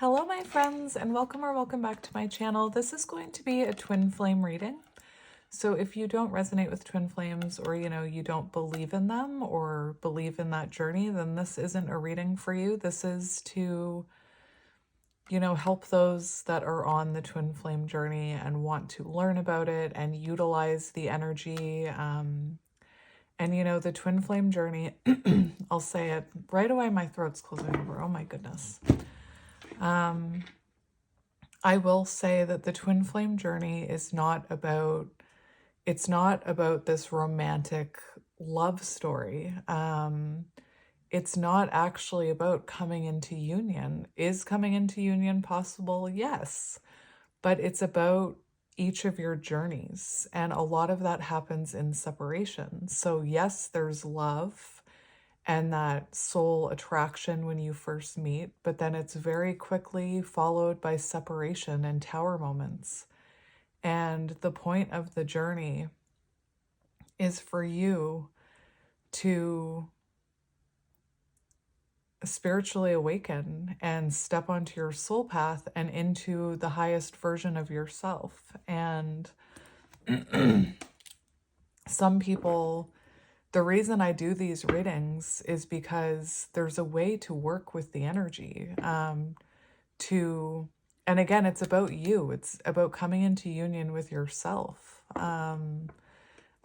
Hello my friends, and welcome back to my channel. This is going to be a twin flame reading. So if you don't resonate with twin flames, or you don't believe in them or believe in that journey, then this isn't a reading for you. This is to help those that are on the twin flame journey and want to learn about it and utilize the energy. And the twin flame journey, I'll say it right away, my throat's closing over. Oh my goodness. I will say that the twin flame journey is not about this romantic love story. It's not actually about coming into union. Is coming into union possible? Yes. But it's about each of your journeys. And a lot of that happens in separation. So yes, there's love and that soul attraction when you first meet, but then it's very quickly followed by separation and tower moments. And the point of the journey is for you to spiritually awaken and step onto your soul path and into the highest version of yourself. And some people, the reason I do these readings is because there's a way to work with the energy, and again, it's about you. It's about coming into union with yourself. I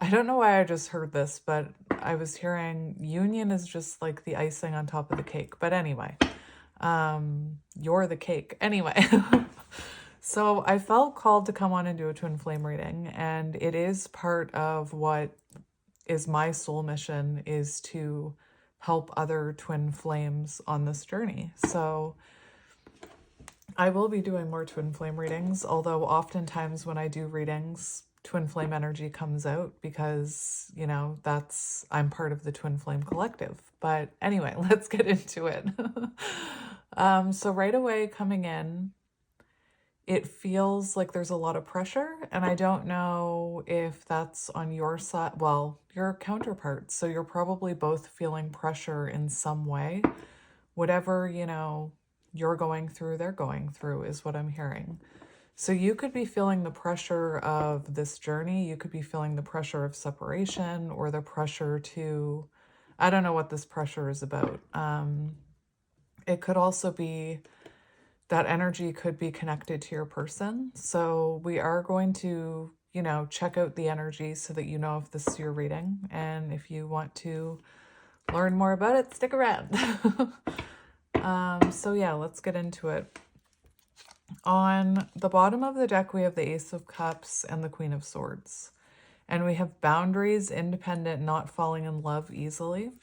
don't know why I just heard this, but I was hearing union is just like the icing on top of the cake. But anyway, you're the cake. Anyway, so I felt called to come on and do a twin flame reading, and it is part of what is my soul mission, is to help other twin flames on this journey. So I will be doing more twin flame readings, although oftentimes when I do readings, twin flame energy comes out because, I'm part of the twin flame collective. But anyway, let's get into it. So right away coming in, it feels like there's a lot of pressure, and I don't know if that's on your side. Well, you're a counterpart, so you're probably both feeling pressure in some way. Whatever, you're going through, they're going through, is what I'm hearing. So you could be feeling the pressure of this journey. You could be feeling the pressure of separation, or the pressure to, I don't know what this pressure is about. It could also be that energy could be connected to your person. So we are going to, check out the energy so that you know if this is your reading. And if you want to learn more about it, stick around. So yeah, let's get into it. On the bottom of the deck, we have the Ace of Cups and the Queen of Swords. And we have boundaries, independent, not falling in love easily.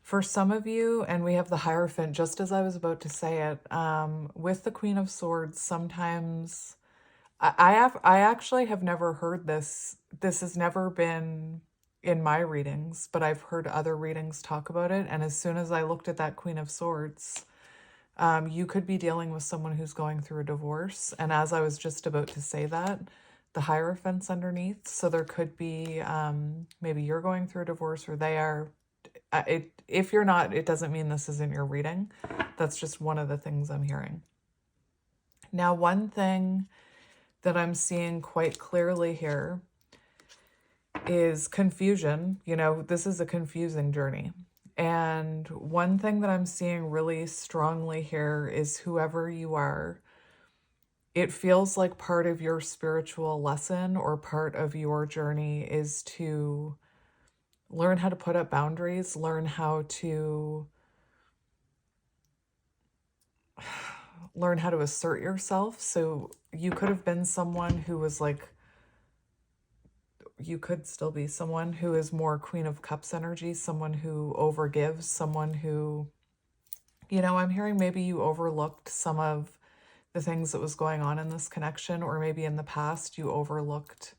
For some of you, and we have the Hierophant, just as I was about to say it, with the Queen of Swords, sometimes I actually have never heard this. This has never been in my readings, but I've heard other readings talk about it. And as soon as I looked at that Queen of Swords, you could be dealing with someone who's going through a divorce. And as I was just about to say that, the Hierophant's underneath. So there could be, maybe you're going through a divorce, or they are. If you're not, it doesn't mean this isn't your reading. That's just one of the things I'm hearing. Now, one thing that I'm seeing quite clearly here is confusion. This is a confusing journey. And one thing that I'm seeing really strongly here is whoever you are, it feels like part of your spiritual lesson or part of your journey is to learn how to put up boundaries, learn how to assert yourself. So you could have been someone who was like, you could still be someone who is more Queen of Cups energy, someone who overgives, someone who, I'm hearing maybe you overlooked some of the things that was going on in this connection, or maybe in the past you overlooked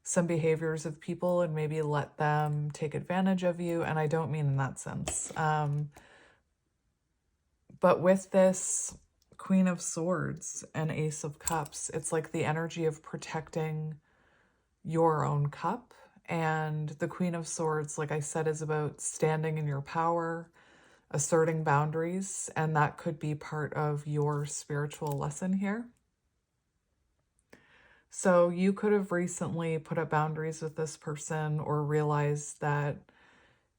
some behaviors of people and maybe let them take advantage of you. And I don't mean in that sense. But with this Queen of Swords and Ace of Cups, it's like the energy of protecting your own cup. And the Queen of Swords, like I said, is about standing in your power, asserting boundaries, and that could be part of your spiritual lesson here. So you could have recently put up boundaries with this person or realized that,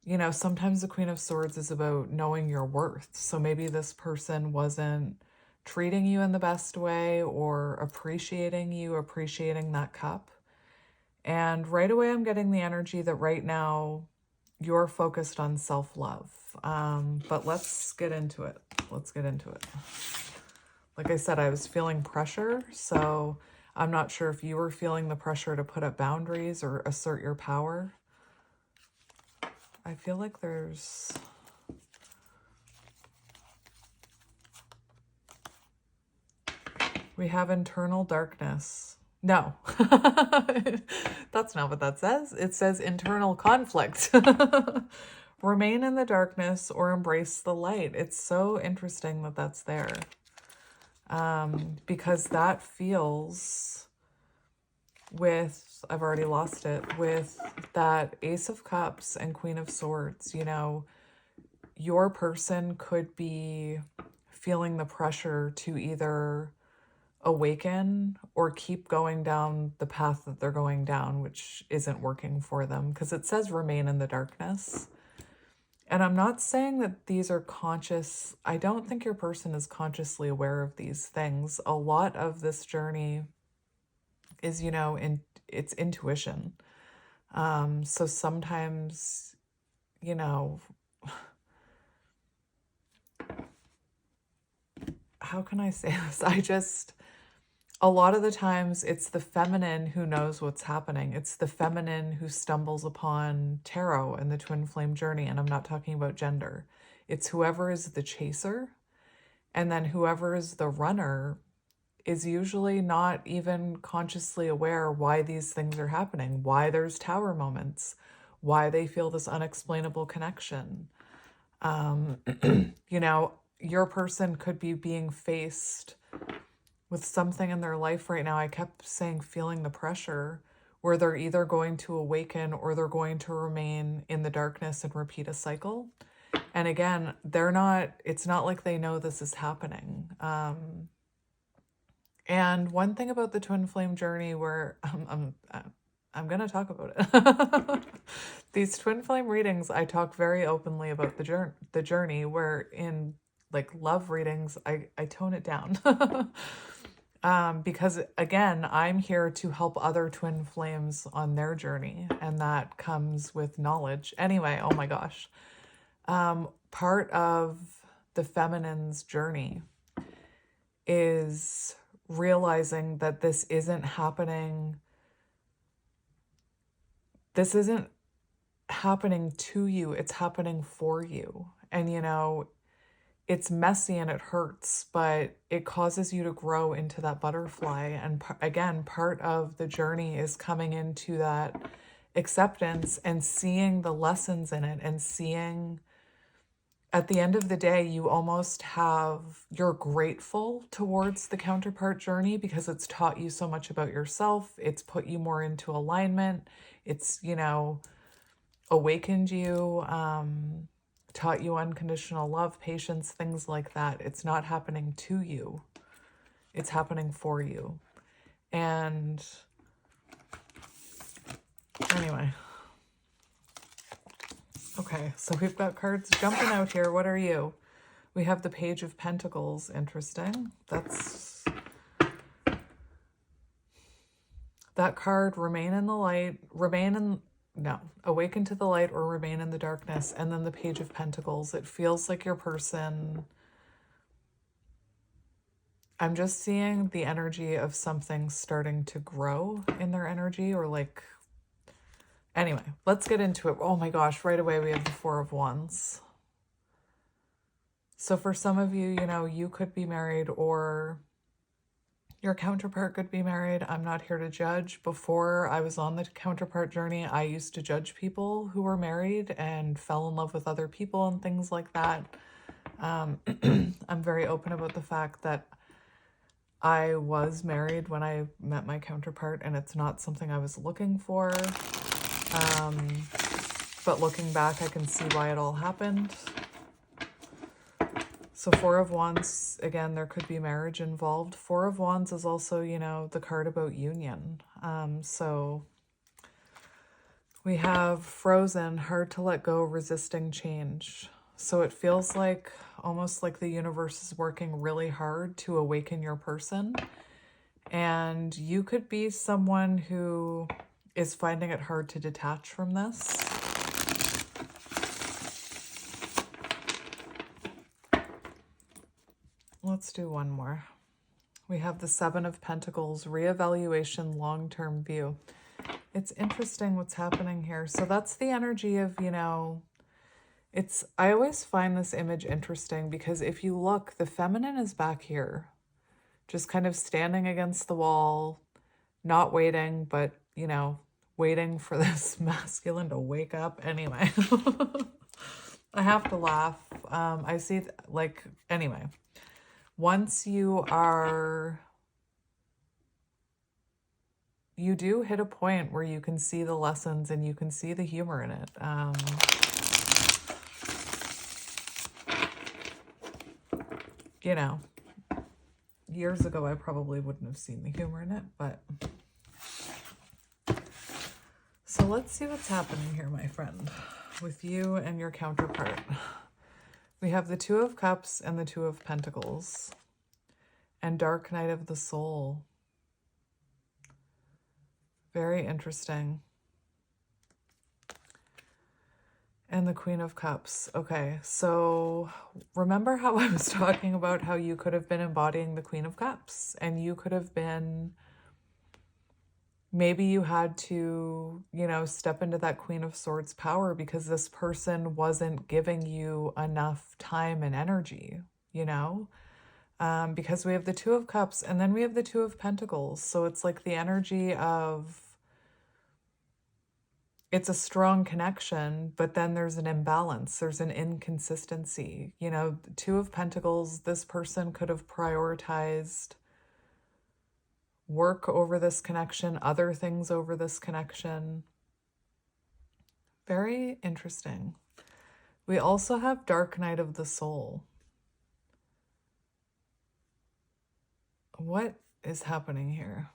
you know, sometimes the Queen of Swords is about knowing your worth. So maybe this person wasn't treating you in the best way or appreciating you, appreciating that cup. And right away, I'm getting the energy that right now you're focused on self-love. But let's get into it. Let's get into it. Like I said, I was feeling pressure, so I'm not sure if you were feeling the pressure to put up boundaries or assert your power. I feel like we have internal darkness. No, that's not what that says. It says internal conflict. Remain in the darkness or embrace the light. It's so interesting that that's there. Because that feels with, I've already lost it, with that Ace of Cups and Queen of Swords, you know, your person could be feeling the pressure to either awaken or keep going down the path that they're going down, which isn't working for them, because it says remain in the darkness. And I'm not saying that these are conscious. I don't think your person is consciously aware of these things. A lot of this journey is, you know, it's intuition. So sometimes, you know, how can I say this? A lot of the times it's the feminine who knows what's happening. It's the feminine who stumbles upon tarot and the twin flame journey. And I'm not talking about gender. It's whoever is the chaser. And then whoever is the runner is usually not even consciously aware why these things are happening, why there's tower moments, why they feel this unexplainable connection. You know, your person could be being faced with something in their life right now. I kept saying feeling the pressure, where they're either going to awaken or they're going to remain in the darkness and repeat a cycle. And again, it's not like they know this is happening. And one thing about the twin flame journey where I'm going to talk about it. These twin flame readings, I talk very openly about the journey, where in like love readings, I tone it down. Because again, I'm here to help other twin flames on their journey, and that comes with knowledge. Anyway, oh my gosh. Part of the feminine's journey is realizing that this isn't happening. This isn't happening to you. It's happening for you. And, you know, it's messy and it hurts, but it causes you to grow into that butterfly. And again, part of the journey is coming into that acceptance and seeing the lessons in it, and seeing at the end of the day, you're grateful towards the counterpart journey because it's taught you so much about yourself. It's put you more into alignment. It's, you know, awakened you, taught you unconditional love, patience, things like that. It's not happening to you. It's happening for you. And anyway. Okay, so we've got cards jumping out here. What are you? We have the Page of Pentacles. Interesting. That card, remain in the light, awaken to the light or remain in the darkness. And then the Page of Pentacles. It feels like your person, I'm just seeing the energy of something starting to grow in their energy, or like, anyway, let's get into it. Oh my gosh, right away we have the Four of Wands. So for some of you, you know, you could be married or your counterpart could be married. I'm not here to judge. Before I was on the counterpart journey, I used to judge people who were married and fell in love with other people and things like that. I'm very open about the fact that I was married when I met my counterpart, and it's not something I was looking for. But looking back, I can see why it all happened. So Four of Wands, again, there could be marriage involved. Four of Wands is also, you know, the card about union. So we have frozen, hard to let go, resisting change. So it feels like almost like the universe is working really hard to awaken your person. And you could be someone who is finding it hard to detach from this. Let's do one more. We have the Seven of Pentacles, reevaluation, long-term view. It's interesting what's happening here. So that's the energy of, you know, I always find this image interesting because if you look, the feminine is back here, just kind of standing against the wall, not waiting, but, you know, waiting for this masculine to wake up. Anyway, I have to laugh. I see, like, anyway, once you do hit a point where you can see the lessons and you can see the humor in it. You know, years ago, I probably wouldn't have seen the humor in it, but... So let's see what's happening here, my friend, with you and your counterpart. We have the Two of Cups and the Two of Pentacles and Dark Night of the Soul. Very interesting. And the Queen of Cups. Okay, so remember how I was talking about how you could have been embodying the Queen of Cups, and you could have been, maybe you had to, you know, step into that Queen of Swords power because this person wasn't giving you enough time and energy, you know? Because we have the Two of Cups and then we have the Two of Pentacles. So it's like the energy of, it's a strong connection, but then there's an imbalance. There's an inconsistency. You know, the Two of Pentacles, this person could have prioritized work over this connection, other things over this connection. Very interesting. We also have Dark Night of the Soul. What is happening here?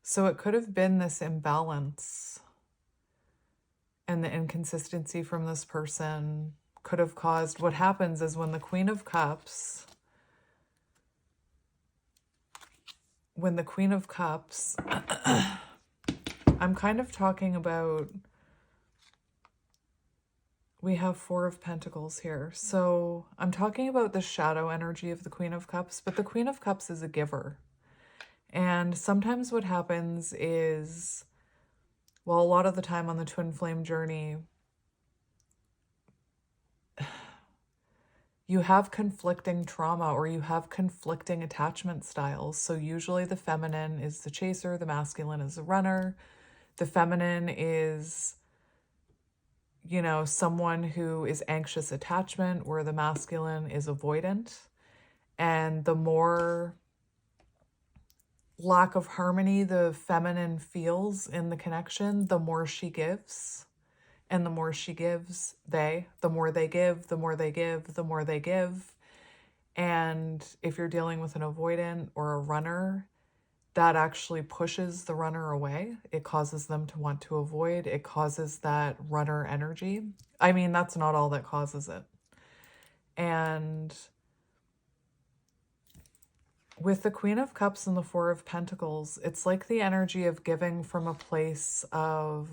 So it could have been this imbalance, and the inconsistency from this person could have caused, what happens is when the Queen of Cups, I'm kind of talking about, we have Four of Pentacles here. So I'm talking about the shadow energy of the Queen of Cups, but the Queen of Cups is a giver. And sometimes what happens is, well, a lot of the time on the twin flame journey, you have conflicting trauma or you have conflicting attachment styles. So usually the feminine is the chaser, the masculine is the runner. The feminine is, you know, someone who is anxious attachment, where the masculine is avoidant. And the more lack of harmony the feminine feels in the connection, the more she gives. And the more she gives, the more they give, the more they give, the more they give. And if you're dealing with an avoidant or a runner, that actually pushes the runner away. It causes them to want to avoid. It causes that runner energy. I mean, that's not all that causes it. And with the Queen of Cups and the Four of Pentacles, it's like the energy of giving from a place of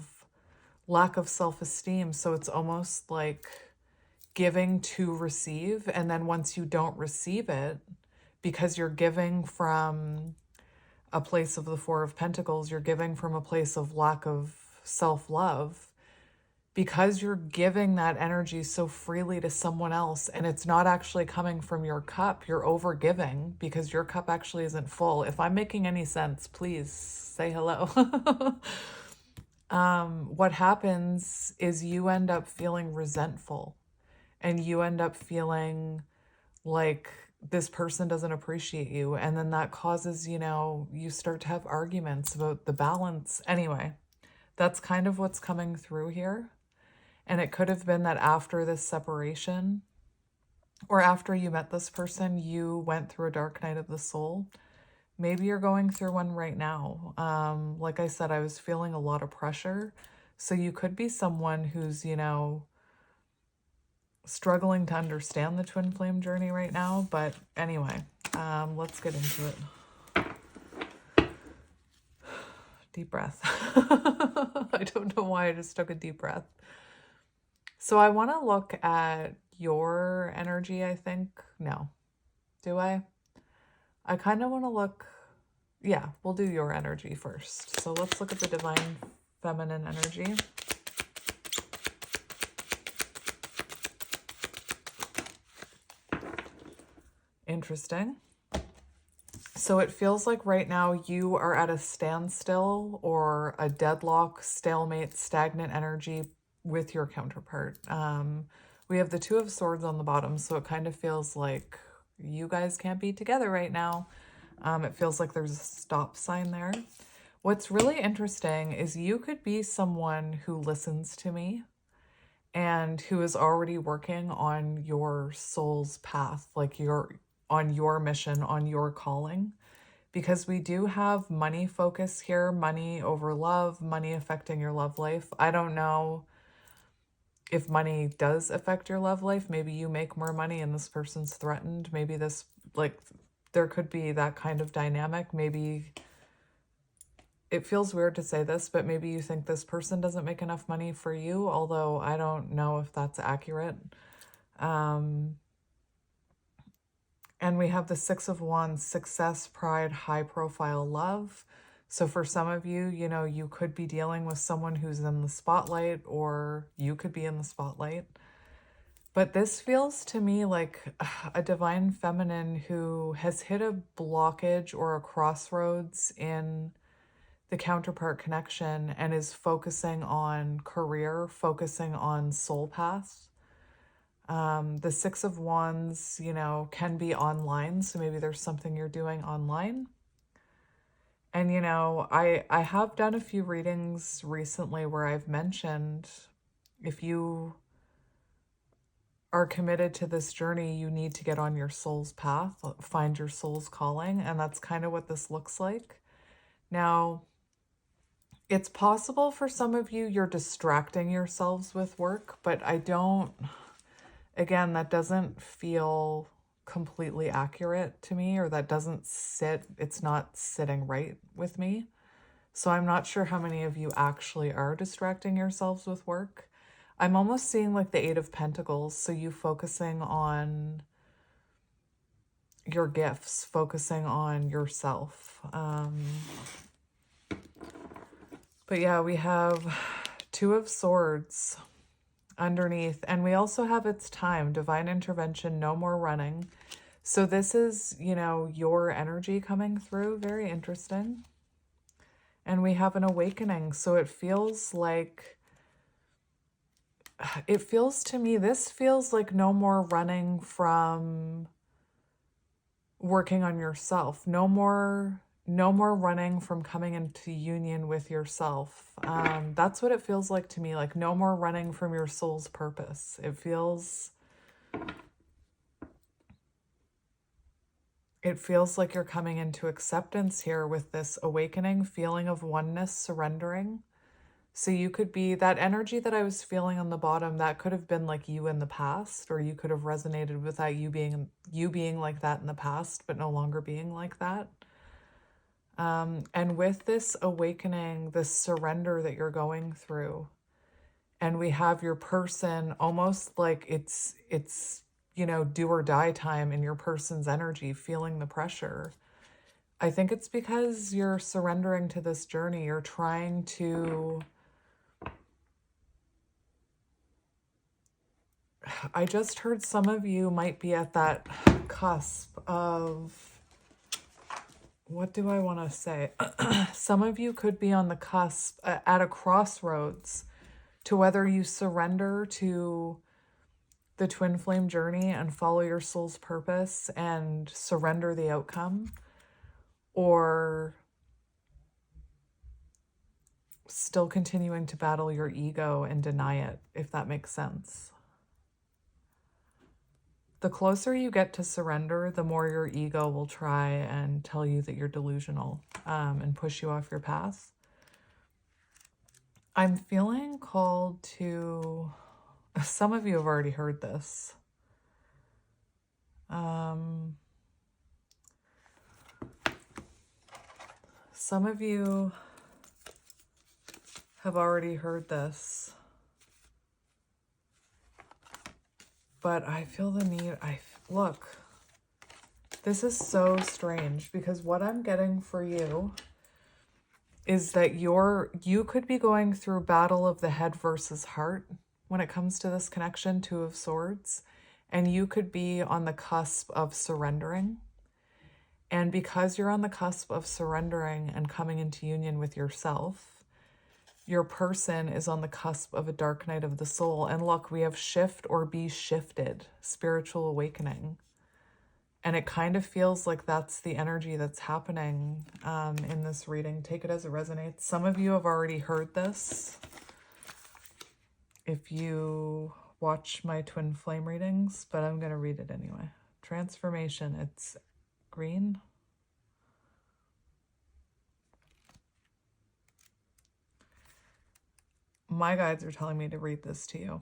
lack of self-esteem. So it's almost like giving to receive. And then once you don't receive it, because you're giving from a place of the Four of Pentacles, you're giving from a place of lack of self-love, because you're giving that energy so freely to someone else and it's not actually coming from your cup, you're over giving because your cup actually isn't full. If I'm making any sense, please say hello. What happens is you end up feeling resentful and you end up feeling like this person doesn't appreciate you. And then that causes, you know, you start to have arguments about the balance. Anyway, that's kind of what's coming through here. And it could have been that after this separation, or after you met this person, you went through a dark night of the soul. Maybe you're going through one right now. Like I said, I was feeling a lot of pressure. So you could be someone who's, you know, struggling to understand the twin flame journey right now. But anyway, let's get into it. Deep breath. I don't know why I just took a deep breath. So I want to look at your energy, I think. No. Do I? I kind of want to look... Yeah, we'll do your energy first. So let's look at the divine feminine energy. Interesting. So it feels like right now you are at a standstill or a deadlock, stalemate, stagnant energy with your counterpart. We have the Two of Swords on the bottom, so it kind of feels like you guys can't be together right now. It feels like there's a stop sign there. What's really interesting is you could be someone who listens to me and who is already working on your soul's path, like on your mission, on your calling, because we do have money focus here, money over love, money affecting your love life. I don't know if money does affect your love life. Maybe you make more money and this person's threatened. Maybe this, like, there could be that kind of dynamic. Maybe it feels weird to say this, but maybe you think this person doesn't make enough money for you, although I don't know if that's accurate. And we have the Six of Wands, success, pride, high profile love. So for some of you, you know, you could be dealing with someone who's in the spotlight, or you could be in the spotlight. But this feels to me like a divine feminine who has hit a blockage or a crossroads in the counterpart connection and is focusing on career, focusing on soul path. The Six of Wands, you know, can be online. So maybe there's something you're doing online. And, you know, I have done a few readings recently where I've mentioned if you are committed to this journey, you need to get on your soul's path, find your soul's calling. And that's kind of what this looks like. Now, it's possible for some of you, you're distracting yourselves with work, but I don't... Again, that doesn't feel completely accurate to me, or that doesn't sit, it's not sitting right with me. So I'm not sure how many of you actually are distracting yourselves with work. I'm almost seeing like the Eight of Pentacles, so you focusing on your gifts, focusing on yourself. But yeah, we have Two of Swords underneath, and we also have its time, divine intervention, no more running. So this is, you know, your energy coming through. Very interesting. And we have an awakening. So it feels like, it feels to me, this feels like no more running from working on yourself. No more running from coming into union with yourself. That's what it feels like to me, like no more running from your soul's purpose. It feels like you're coming into acceptance here with this awakening, feeling of oneness, surrendering. So you could be, that energy that I was feeling on the bottom, that could have been like you in the past, or you could have resonated with that, you being like that in the past, but no longer being like that. And with this awakening, this surrender that you're going through, and we have your person almost like it's, you know, do or die time in your person's energy, feeling the pressure. I think it's because you're surrendering to this journey. You're trying to... I just heard some of you might be at that cusp of... What do I want to say? Some of you could be on the cusp, at a crossroads, to whether you surrender to the twin flame journey and follow your soul's purpose and surrender the outcome, or still continuing to battle your ego and deny it, if that makes sense. The closer you get to surrender, the more your ego will try and tell you that you're delusional, and push you off your path. I'm feeling called to, some of you have already heard this. Some of you have already heard this, but I feel the need. Look, this is so strange, because what I'm getting for you is that you could be going through battle of the head versus heart when it comes to this connection, Two of Swords, and you could be on the cusp of surrendering. And because you're on the cusp of surrendering and coming into union with yourself, your person is on the cusp of a dark night of the soul. And look, we have shift or be shifted, spiritual awakening. And it kind of feels like that's the energy that's happening in this reading. Take it as it resonates. Some of you have already heard this. If you watch my twin flame readings, but I'm going to read it anyway. Transformation, it's green. My guides are telling me to read this to you.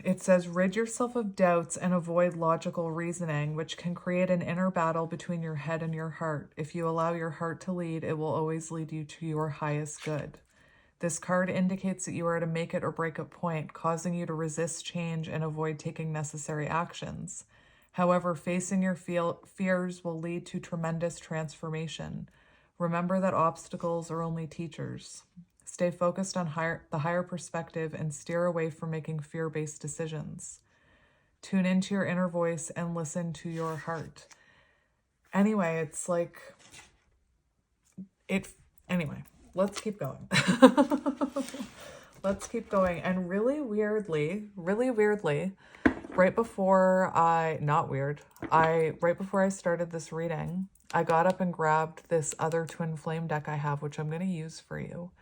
It says, rid yourself of doubts and avoid logical reasoning, which can create an inner battle between your head and your heart. If you allow your heart to lead, it will always lead you to your highest good. This card indicates that you are at a make it or break it point, causing you to resist change and avoid taking necessary actions. However, facing your fears will lead to tremendous transformation. Remember that obstacles are only teachers. Stay focused on the higher perspective and steer away from making fear-based decisions. Tune into your inner voice and listen to your heart. Anyway, it's like, anyway, let's keep going. Let's keep going. And really weirdly, right before I started this reading, I got up and grabbed this other twin flame deck I have, which I'm going to use for you.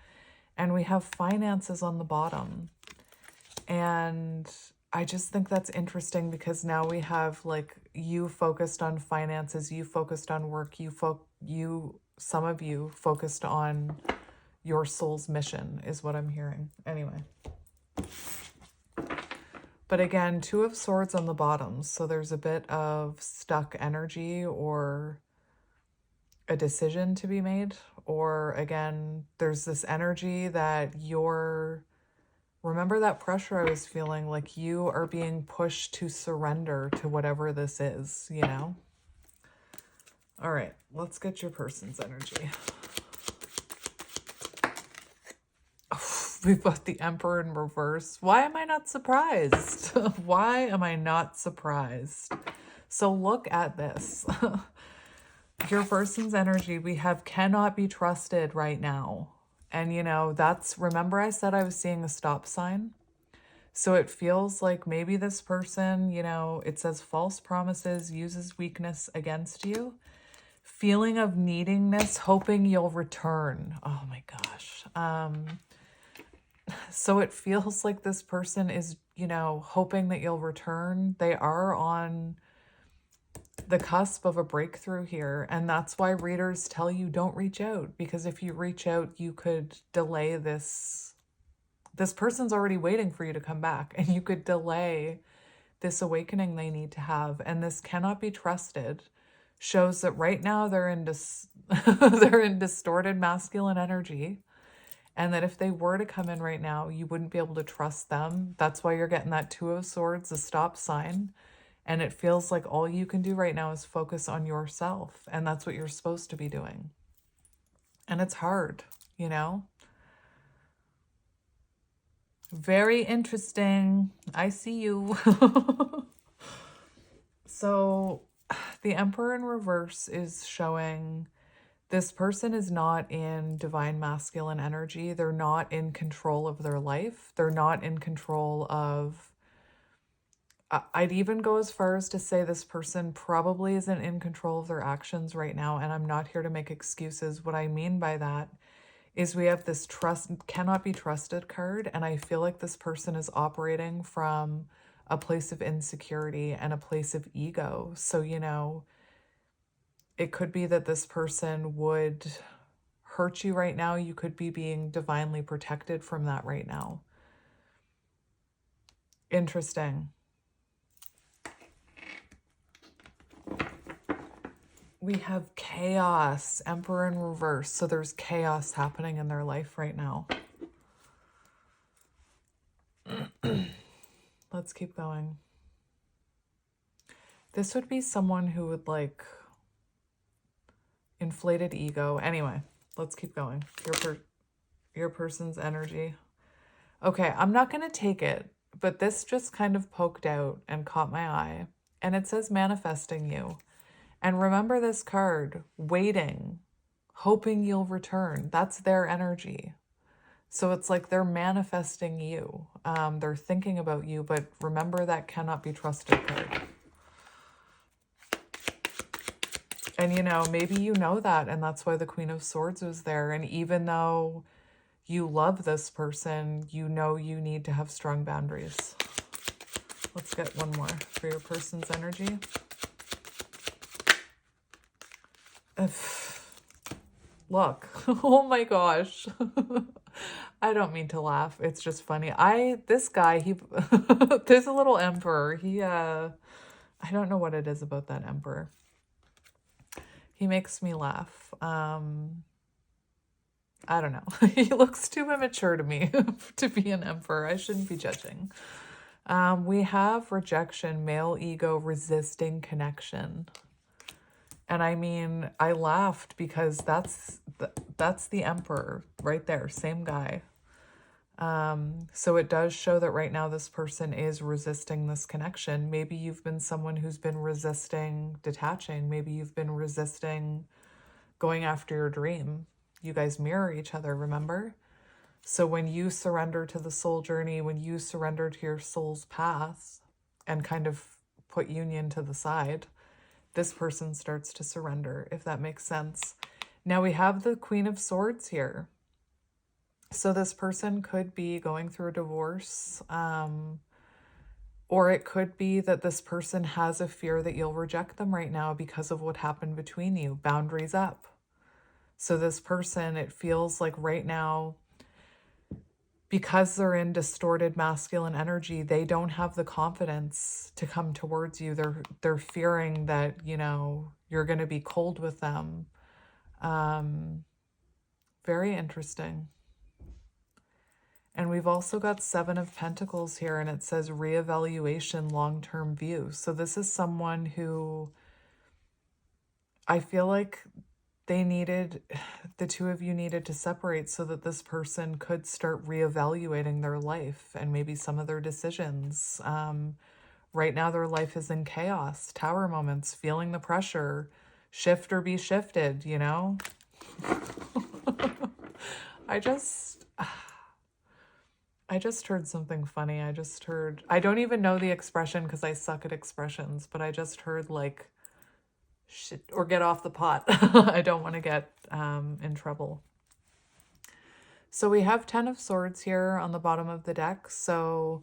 And we have finances on the bottom. And I just think that's interesting, because now we have like you focused on finances, you focused on work, some of you focused on your soul's mission is what I'm hearing. Anyway. But again, Two of Swords on the bottom. So there's a bit of stuck energy or a decision to be made. Or again, there's this energy that remember that pressure I was feeling, like you are being pushed to surrender to whatever this is, you know? All right, let's get your person's energy. We've got the Emperor in reverse. Why am I not surprised? Why am I not surprised? So look at this. Your person's energy, we have cannot be trusted right now. And you know, remember I said I was seeing a stop sign? So it feels like maybe this person, you know, it says false promises, uses weakness against you. Feeling of needingness, hoping you'll return. Oh my gosh. So it feels like this person is, you know, hoping that you'll return. They are on the cusp of a breakthrough here. And that's why readers tell you don't reach out, because if you reach out, you could delay this. This person's already waiting for you to come back, and you could delay this awakening they need to have. And this cannot be trusted shows that right now they're in they're in distorted masculine energy. And that if they were to come in right now, you wouldn't be able to trust them. That's why you're getting that Two of Swords, a stop sign. And it feels like all you can do right now is focus on yourself. And that's what you're supposed to be doing. And it's hard, you know? Very interesting. I see you. So the Emperor in reverse is showing this person is not in divine masculine energy. They're not in control of their life. They're not in control of I'd even go as far as to say this person probably isn't in control of their actions right now, and I'm not here to make excuses. What I mean by that is we have this trust, cannot be trusted card, and I feel like this person is operating from a place of insecurity and a place of ego. So, you know, it could be that this person would hurt you right now. You could be being divinely protected from that right now. Interesting. We have chaos, Emperor in reverse. So there's chaos happening in their life right now. Let's keep going. This would be someone who would like inflated ego. Anyway, let's keep going. Your person's energy. Okay, I'm not going to take it, but this just kind of poked out and caught my eye. And it says manifesting you. And remember this card, waiting, hoping you'll return. That's their energy. So it's like they're manifesting you. They're thinking about you, but remember that cannot be trusted card. And, you know, maybe you know that, and that's why the Queen of Swords was there. And even though you love this person, you know you need to have strong boundaries. Let's get one more for your person's energy. Look, oh my gosh. I don't mean to laugh. It's just funny. This guy, there's a little emperor. I don't know what it is about that emperor. He makes me laugh. I don't know. He looks too immature to me to be an emperor. I shouldn't be judging. We have rejection, male ego, resisting connection. And I mean, I laughed because that's the emperor right there, same guy. So it does show that right now this person is resisting this connection. Maybe you've been someone who's been resisting detaching. Maybe you've been resisting going after your dream. You guys mirror each other, remember? So when you surrender to the soul journey, when you surrender to your soul's path and kind of put union to the side, this person starts to surrender, if that makes sense. Now we have the Queen of Swords here. So this person could be going through a divorce, or it could be that this person has a fear that you'll reject them right now because of what happened between you. Boundaries up. So this person, it feels like right now, because they're in distorted masculine energy, they don't have the confidence to come towards you. They're fearing that, you know, you're going to be cold with them. Very interesting. And we've also got 7 of Pentacles here, and it says reevaluation, long-term view. So this is someone who I feel like the two of you needed to separate so that this person could start reevaluating their life and maybe some of their decisions. Right now, their life is in chaos, tower moments, feeling the pressure, shift or be shifted, you know? I just heard something funny. I don't even know the expression because I suck at expressions, but I just heard like, shit, or get off the pot. I don't want to get in trouble. So we have 10 of Swords here on the bottom of the deck. So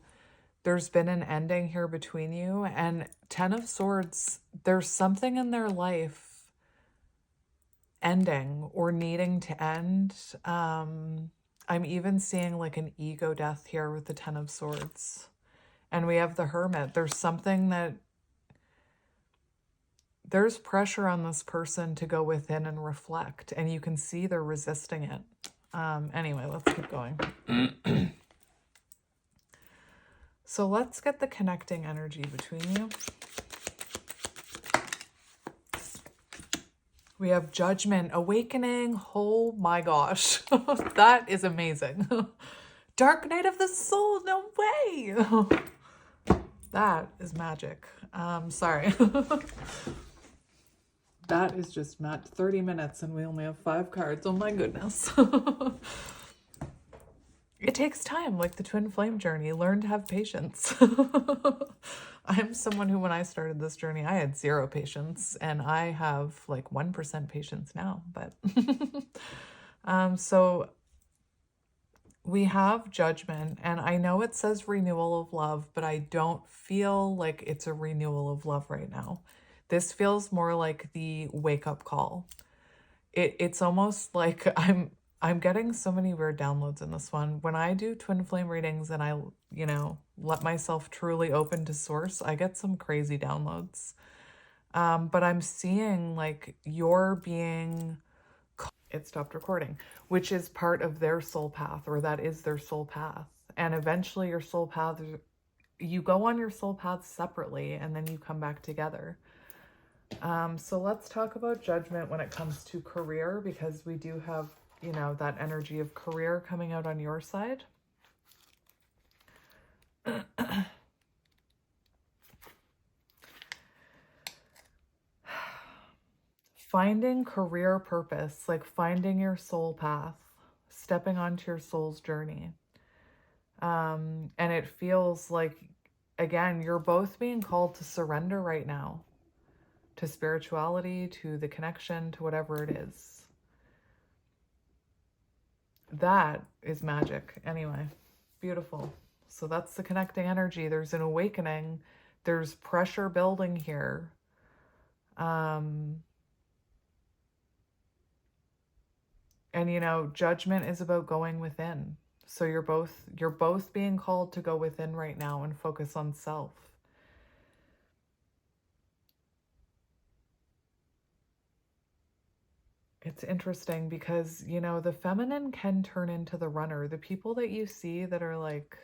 there's been an ending here between you. And 10 of Swords, there's something in their life ending or needing to end. I'm even seeing like an ego death here with the 10 of Swords. And we have the Hermit. There's pressure on this person to go within and reflect, and you can see they're resisting it. Anyway, let's keep going. So let's get the connecting energy between you. We have Judgment, Awakening. Oh my gosh, that is amazing. Dark Night of the Soul, no way. That is magic. Sorry. That is just 30 minutes and we only have 5 cards. Oh my goodness. It takes time, like the twin flame journey. Learn to have patience. I'm someone who, when I started this journey, I had zero patience, and I have like 1% patience now. But so we have judgment, and I know it says renewal of love, but I don't feel like it's a renewal of love right now. This feels more like the wake-up call. It's almost like I'm getting so many weird downloads in this one. When I do twin flame readings and I, let myself truly open to source, I get some crazy downloads. But I'm seeing like you're being, it stopped recording, which is part of their soul path, or that is their soul path. And eventually your soul path, you go on your soul path separately and then you come back together. So let's talk about judgment when it comes to career, because we do have, that energy of career coming out on your side. Finding career purpose, like finding your soul path, stepping onto your soul's journey. And it feels like, again, you're both being called to surrender right now, to spirituality, to the connection, to whatever it is. That is magic. Anyway, beautiful. So that's the connecting energy. There's an awakening. There's pressure building here. And judgment is about going within. So you're both being called to go within right now and focus on self. It's interesting because, the feminine can turn into the runner. The people that you see that are like,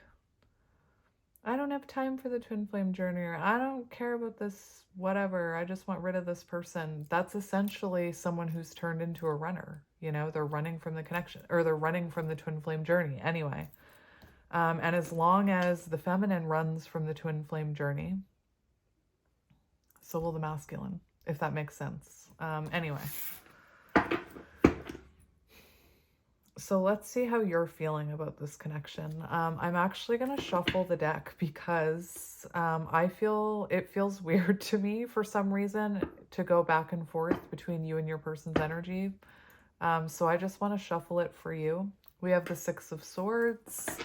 I don't have time for the twin flame journey, or I don't care about this, whatever, I just want rid of this person. That's essentially someone who's turned into a runner. They're running from the connection, or they're running from the twin flame journey anyway. And as long as the feminine runs from the twin flame journey, so will the masculine, if that makes sense. Anyway. So let's see how you're feeling about this connection. I'm actually going to shuffle the deck because I feel it feels weird to me for some reason to go back and forth between you and your person's energy. So I just want to shuffle it for you. We have the Six of Swords.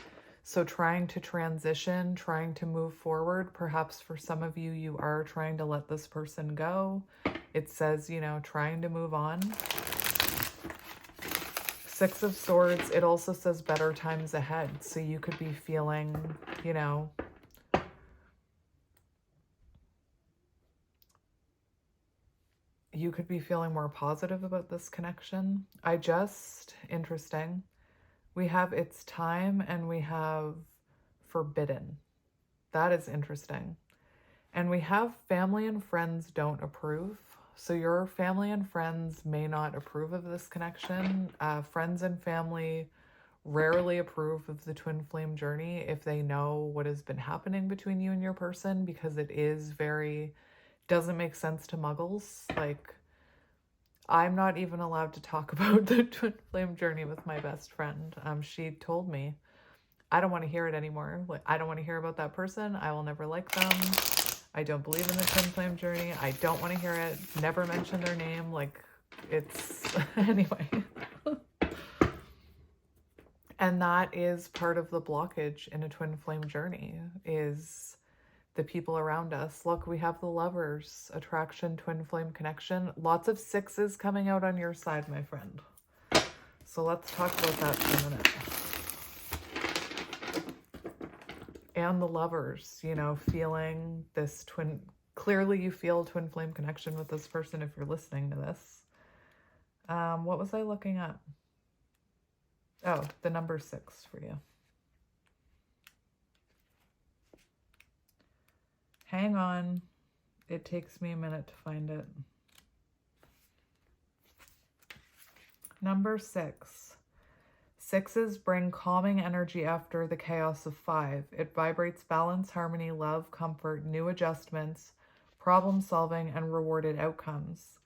So trying to transition, trying to move forward. Perhaps for some of you, you are trying to let this person go. It says, trying to move on. Six of Swords, it also says better times ahead. So you could be feeling, you could be feeling more positive about this connection. Interesting. We have it's time and we have forbidden. That is interesting. And we have family and friends don't approve. So your family and friends may not approve of this connection. Friends and family rarely approve of the twin flame journey if they know what has been happening between you and your person, because it is doesn't make sense to muggles. Like, I'm not even allowed to talk about the twin flame journey with my best friend. She told me, I don't want to hear it anymore. Like, I don't want to hear about that person. I will never like them. I don't believe in the twin flame journey. I don't want to hear it. Never mention their name. Like, it's anyway. And that is part of the blockage in a twin flame journey, is the people around us. Look, we have the Lovers, attraction, twin flame connection. Lots of sixes coming out on your side, my friend. So let's talk about that for a minute. And the Lovers, feeling this clearly you feel twin flame connection with this person if you're listening to this. What was I looking at? Oh, the number 6 for you. Hang on. It takes me a minute to find it. Number 6. Sixes bring calming energy after the chaos of 5. It vibrates balance, harmony, love, comfort, new adjustments, problem solving, and rewarded outcomes.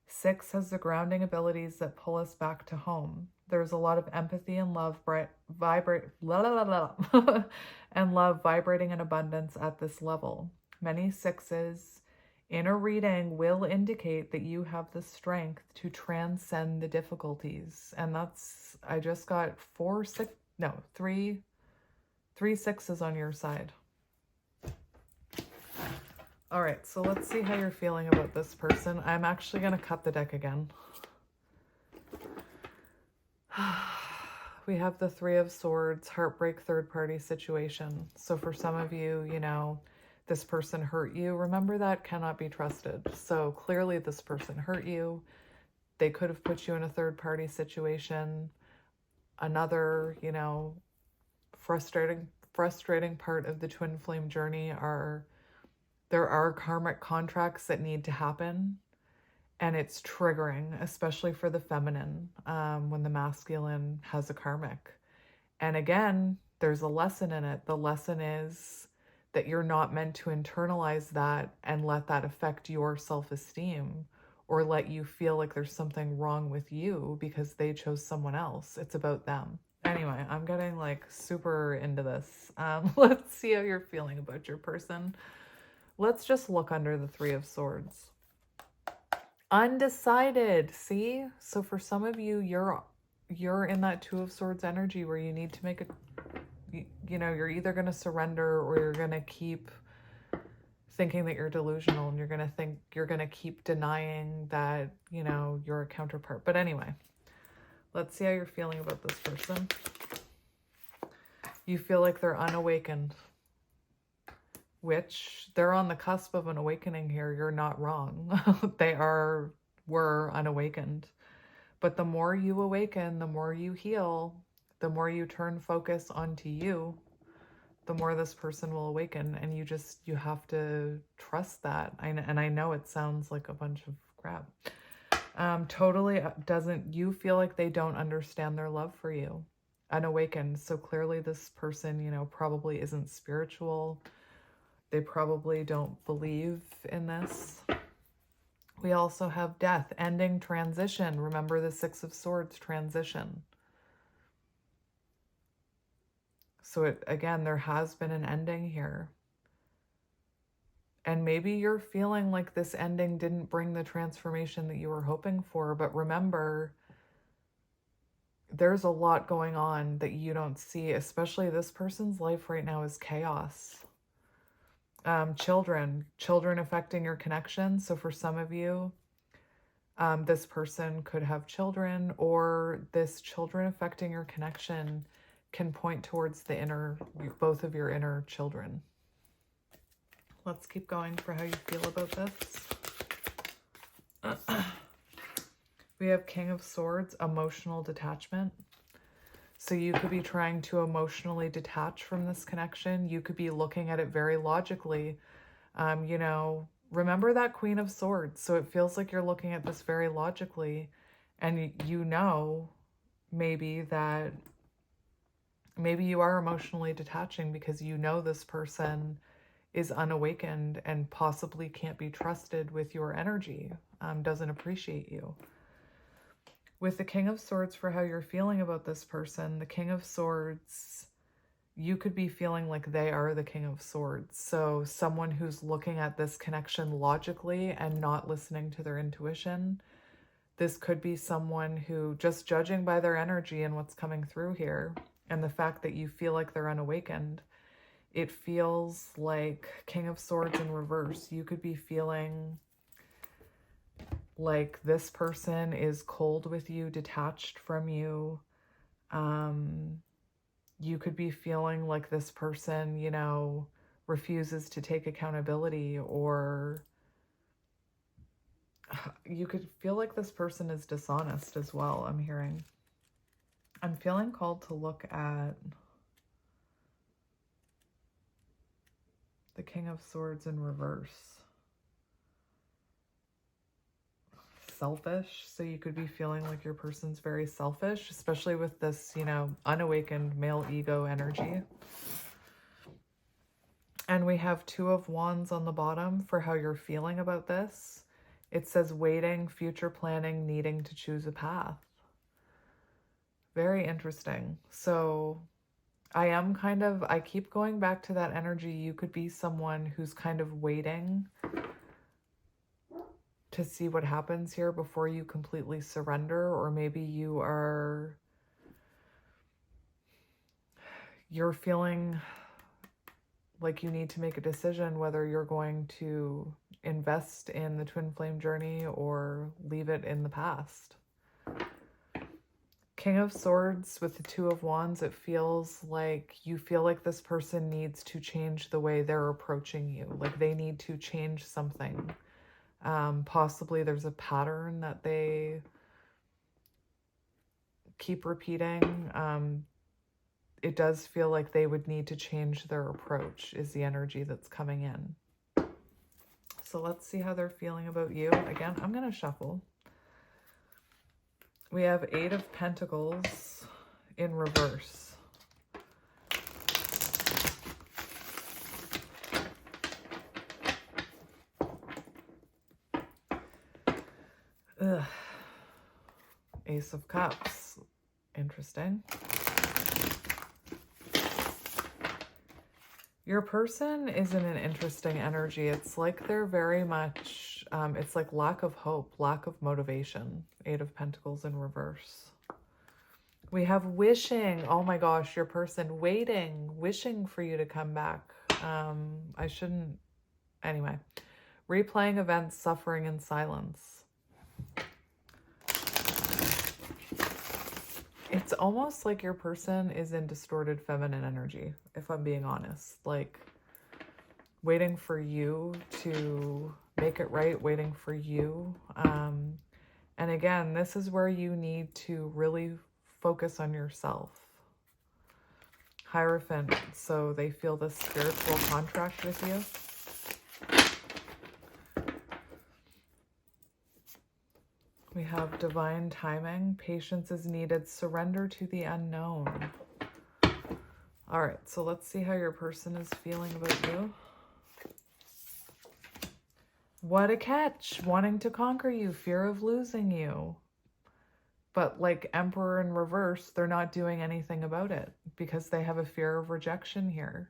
6 has the grounding abilities that pull us back to home. There's a lot of empathy and love and love vibrating in abundance at this level. many sixes in a reading will indicate that you have the strength to transcend the difficulties. And that's, I just got three sixes on your side. All right, so let's see how you're feeling about this person. I'm actually going to cut the deck again. We have the Three of Swords, heartbreak, third-party situation. So for some of you, you know, this person hurt you. Remember, that cannot be trusted. So clearly this person hurt you. They could have put you in a third-party situation. Another, you know, frustrating part of the twin flame journey are there are karmic contracts that need to happen. And it's triggering, especially for the feminine, when the masculine has a karmic. And again, there's a lesson in it. The lesson is that you're not meant to internalize that and let that affect your self-esteem or let you feel like there's something wrong with you because they chose someone else. It's about them. Anyway, I'm getting like super into this. Let's see how you're feeling about your person. Let's just look under the Three of Swords. Undecided. See? So for some of you, you're in that Two of Swords energy where you need to make a, you know, you're either going to surrender or you're going to keep thinking that you're delusional, and you're going to keep denying that, you know, you're a counterpart. But anyway, let's see how you're feeling about this person. You feel like they're unawakened, which they're on the cusp of an awakening here. You're not wrong. They were unawakened. But the more you awaken, the more you heal, the more you turn focus onto you, the more this person will awaken. And you have to trust that. And I know it sounds like a bunch of crap. Totally doesn't, you feel like they don't understand their love for you. Unawakened. So clearly this person, you know, probably isn't spiritual. They probably don't believe in this. We also have death, ending, transition. Remember the Six of Swords, transition. So again, there has been an ending here. And maybe you're feeling like this ending didn't bring the transformation that you were hoping for. But remember, there's a lot going on that you don't see, especially this person's life right now is chaos. Children affecting your connection. So for some of you, this person could have children, or this children affecting your connection can point towards both of your inner children. Let's keep going for how you feel about this. We have King of Swords, emotional detachment. So you could be trying to emotionally detach from this connection. You could be looking at it very logically. You know, remember that Queen of Swords. So it feels like you're looking at this very logically. And you know, maybe you are emotionally detaching because you know this person is unawakened and possibly can't be trusted with your energy, doesn't appreciate you. With the King of Swords, for how you're feeling about this person, the King of Swords, you could be feeling like they are the King of Swords. So someone who's looking at this connection logically and not listening to their intuition. This could be someone who, just judging by their energy and what's coming through here, and the fact that you feel like they're unawakened, it feels like King of Swords in reverse. You could be feeling like this person is cold with you, detached from you. You could be feeling like this person, you know, refuses to take accountability, or you could feel like this person is dishonest as well, I'm hearing. I'm feeling called to look at the King of Swords in reverse. Selfish. So you could be feeling like your person's very selfish, especially with this, you know, unawakened male ego energy. And we have Two of Wands on the bottom for how you're feeling about this. It says waiting, future planning, needing to choose a path. Very interesting. So I keep going back to that energy. You could be someone who's kind of waiting to see what happens here before you completely surrender, or maybe you're feeling like you need to make a decision whether you're going to invest in the twin flame journey or leave it in the past. King of Swords with the Two of Wands, it feels like you feel like this person needs to change the way they're approaching you. Like they need to change something. Possibly there's a pattern that they keep repeating. It does feel like they would need to change their approach is the energy that's coming in. So let's see how they're feeling about you. Again, I'm going to shuffle. We have Eight of Pentacles in reverse. Ugh. Ace of Cups. Interesting. Your person is in an interesting energy. It's like they're very much, it's like lack of hope, lack of motivation. Eight of Pentacles in reverse. We have wishing. Oh my gosh, your person wishing for you to come back. I shouldn't, anyway. Replaying events, suffering in silence. It's almost like your person is in distorted feminine energy, if I'm being honest. Like waiting for you to make it right, waiting for you. And again, this is where you need to really focus on yourself. Hierophant, so they feel this spiritual contract with you. We have divine timing. Patience is needed. Surrender to the unknown. All right, so let's see how your person is feeling about you. What a catch. Wanting to conquer you. Fear of losing you. But like Emperor in reverse, they're not doing anything about it because they have a fear of rejection here.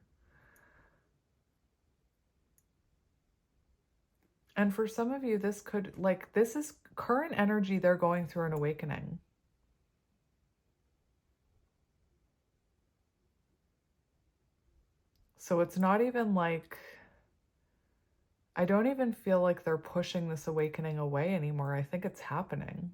And for some of you, this could, like, this is current energy. They're going through an awakening. So it's not even like, I don't even feel like they're pushing this awakening away anymore. I think it's happening.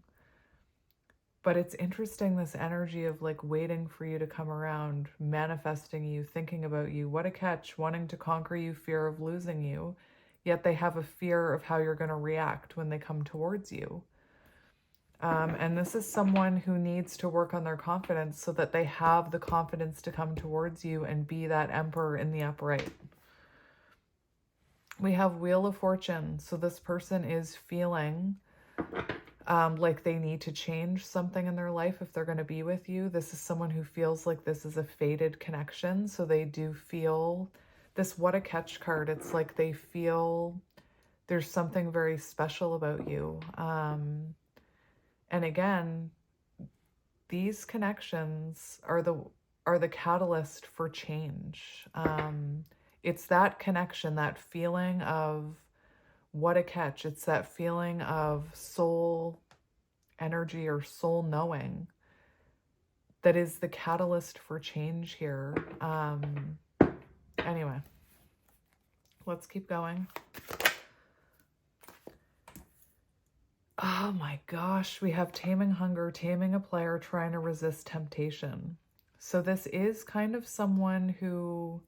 But it's interesting, this energy of like waiting for you to come around, manifesting you, thinking about you. What a catch, wanting to conquer you, fear of losing you. Yet they have a fear of how you're going to react when they come towards you. And this is someone who needs to work on their confidence so that they have the confidence to come towards you and be that Emperor in the upright. We have Wheel of Fortune. So this person is feeling like they need to change something in their life if they're going to be with you. This is someone who feels like this is a fated connection. So they do feel this What a Catch card. It's like they feel there's something very special about you. And again, these connections are the catalyst for change. It's that connection, that feeling of what a catch. It's that feeling of soul energy or soul knowing that is the catalyst for change here. Anyway, let's keep going. Oh my gosh, we have taming hunger, taming a player, trying to resist temptation. So this is kind of someone who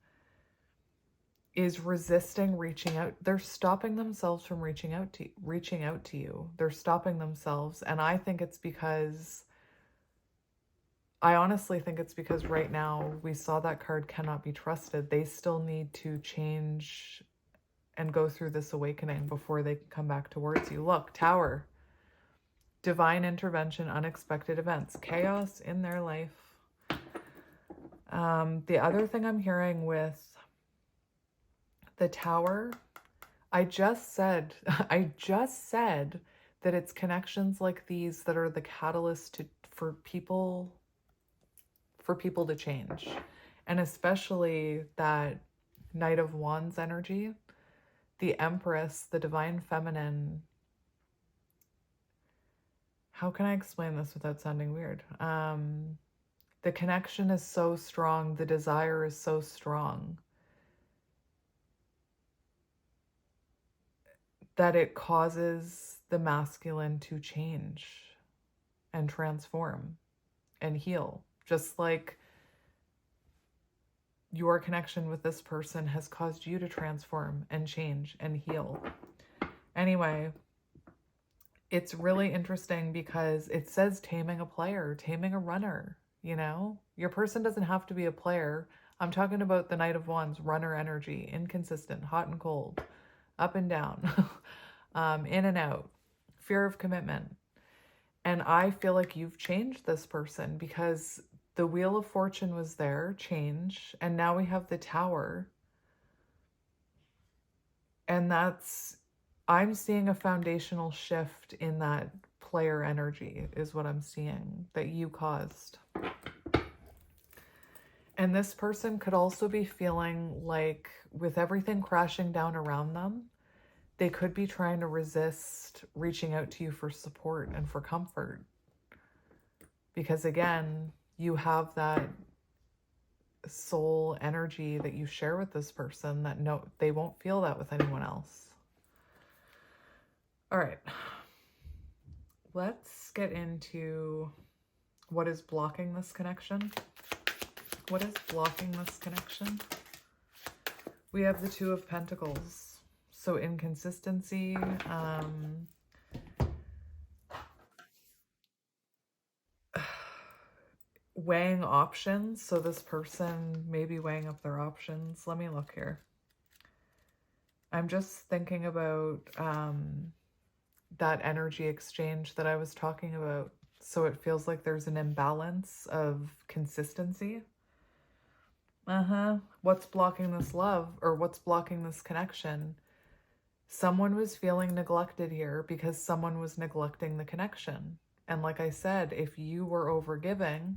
is resisting reaching out. They're stopping themselves from reaching out to you. They're stopping themselves. And I think it's because, I honestly think it's because right now we saw that card cannot be trusted. They still need to change and go through this awakening before they can come back towards you. Look, Tower. Divine intervention, unexpected events, chaos in their life. The other thing I'm hearing with the Tower, I just said that it's connections like these that are the catalyst for people to change. And especially that Knight of Wands energy, the Empress, the Divine Feminine. How can I explain this without sounding weird? The connection is so strong. The desire is so strong that it causes the masculine to change and transform and heal. Just like your connection with this person has caused you to transform and change and heal. Anyway, it's really interesting because it says taming a player, taming a runner, you know? Your person doesn't have to be a player. I'm talking about the Knight of Wands, runner energy, inconsistent, hot and cold, up and down, in and out, fear of commitment. And I feel like you've changed this person because the Wheel of Fortune was there, change, and now we have the Tower. And that's, I'm seeing a foundational shift in that player energy is what I'm seeing that you caused. And this person could also be feeling like with everything crashing down around them, they could be trying to resist reaching out to you for support and for comfort. Because again, you have that soul energy that you share with this person that no, they won't feel that with anyone else. All right, let's get into what is blocking this connection. What is blocking this connection? We have the Two of Pentacles. So inconsistency, weighing options. So this person may be weighing up their options. Let me look here. I'm just thinking about that energy exchange that I was talking about. So it feels like there's an imbalance of consistency. What's blocking this love, or what's blocking this connection? Someone was feeling neglected here because someone was neglecting the connection. And like I said, if you were overgiving,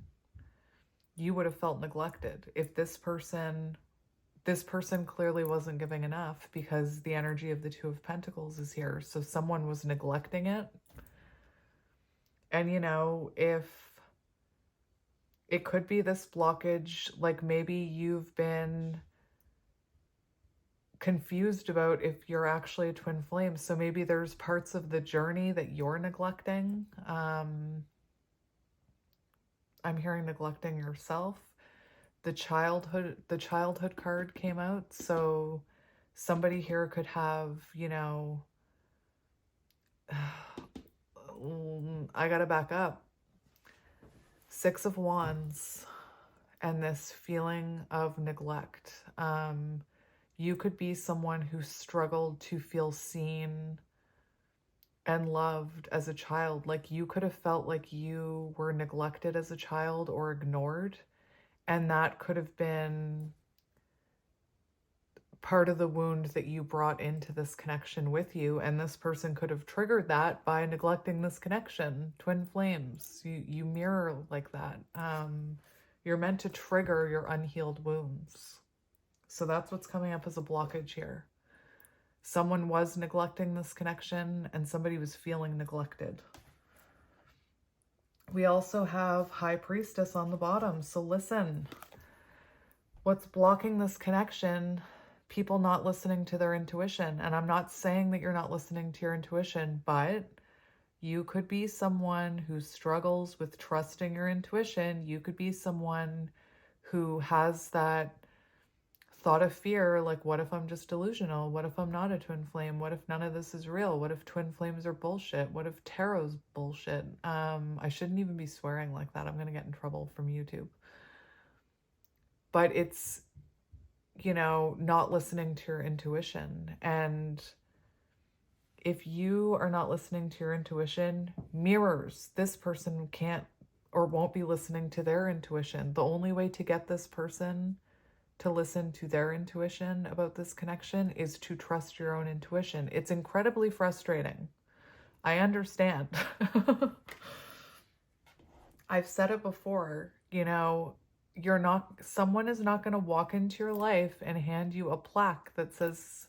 you would have felt neglected. If this person clearly wasn't giving enough because the energy of the Two of Pentacles is here. So someone was neglecting it. And you know, if it could be this blockage, like maybe you've been confused about if you're actually a twin flame. So maybe there's parts of the journey that you're neglecting. I'm hearing neglecting yourself. The childhood card came out. So somebody here could have, you know, I gotta back up. Six of Wands and this feeling of neglect. You could be someone who struggled to feel seen and loved as a child. Like you could have felt like you were neglected as a child or ignored. And that could have been part of the wound that you brought into this connection with you. And this person could have triggered that by neglecting this connection. Twin flames, you mirror like that. You're meant to trigger your unhealed wounds. So that's what's coming up as a blockage here. Someone was neglecting this connection and somebody was feeling neglected. We also have High Priestess on the bottom. So listen, what's blocking this connection? People not listening to their intuition. And I'm not saying that you're not listening to your intuition, but you could be someone who struggles with trusting your intuition. You could be someone who has that thought of fear, like, what if I'm just delusional? What if I'm not a twin flame? What if none of this is real? What if twin flames are bullshit? What if tarot's bullshit? I shouldn't even be swearing like that. I'm going to get in trouble from YouTube. But it's, you know, not listening to your intuition. And if you are not listening to your intuition, mirrors, this person can't or won't be listening to their intuition. The only way to get this person to listen to their intuition about this connection is to trust your own intuition. It's incredibly frustrating. I understand. I've said it before, you know, someone is not going to walk into your life and hand you a plaque that says,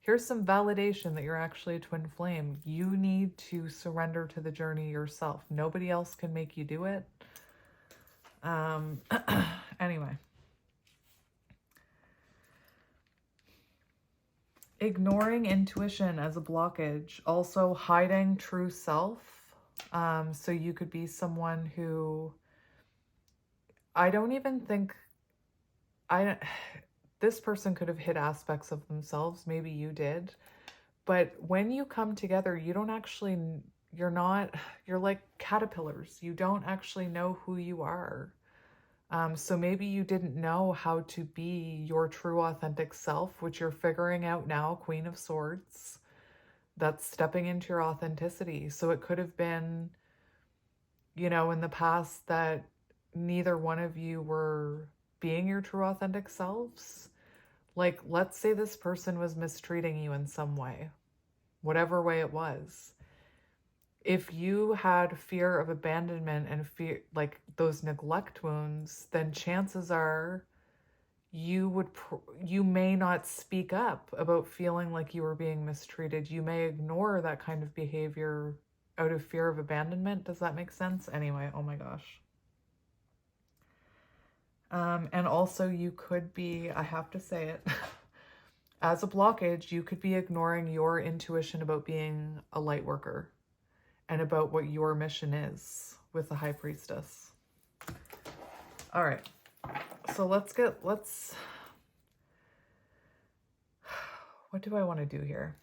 here's some validation that you're actually a twin flame. You need to surrender to the journey yourself. Nobody else can make you do it. Anyway. Ignoring intuition as a blockage. Also hiding true self. So you could be someone who, I don't even think, this person could have hid aspects of themselves. Maybe you did. But when you come together, you don't actually, you're like caterpillars. You don't actually know who you are. So maybe you didn't know how to be your true authentic self, which you're figuring out now, Queen of Swords. That's stepping into your authenticity. So it could have been, you know, in the past that neither one of you were being your true authentic selves. Like, let's say this person was mistreating you in some way, whatever way it was. If you had fear of abandonment and fear, like those neglect wounds, then chances are you may not speak up about feeling like you were being mistreated. You may ignore that kind of behavior out of fear of abandonment. Does that make sense? Anyway, oh my gosh. And also you could be, I have to say it, as a blockage, you could be ignoring your intuition about being a light worker and about what your mission is with the High Priestess. All right. So let's, what do I want to do here?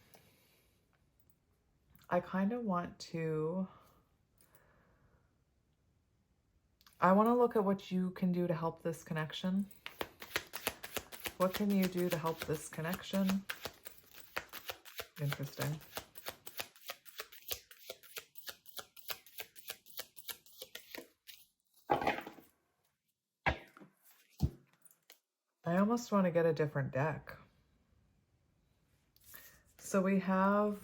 I kind of want to, I want to look at what you can do to help this connection. What can you do to help this connection? Interesting. I almost want to get a different deck. So we have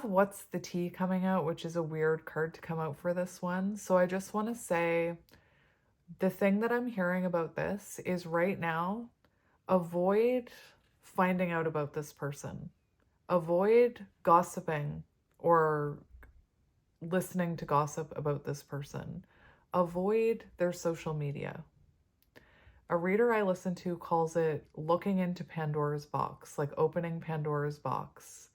What's the Tea coming out, which is a weird card to come out for this one. So I just want to say, the thing that I'm hearing about this is right now, avoid finding out about this person. Avoid gossiping or listening to gossip about this person. Avoid their social media. A reader I listen to calls it looking into Pandora's box, like opening Pandora's box.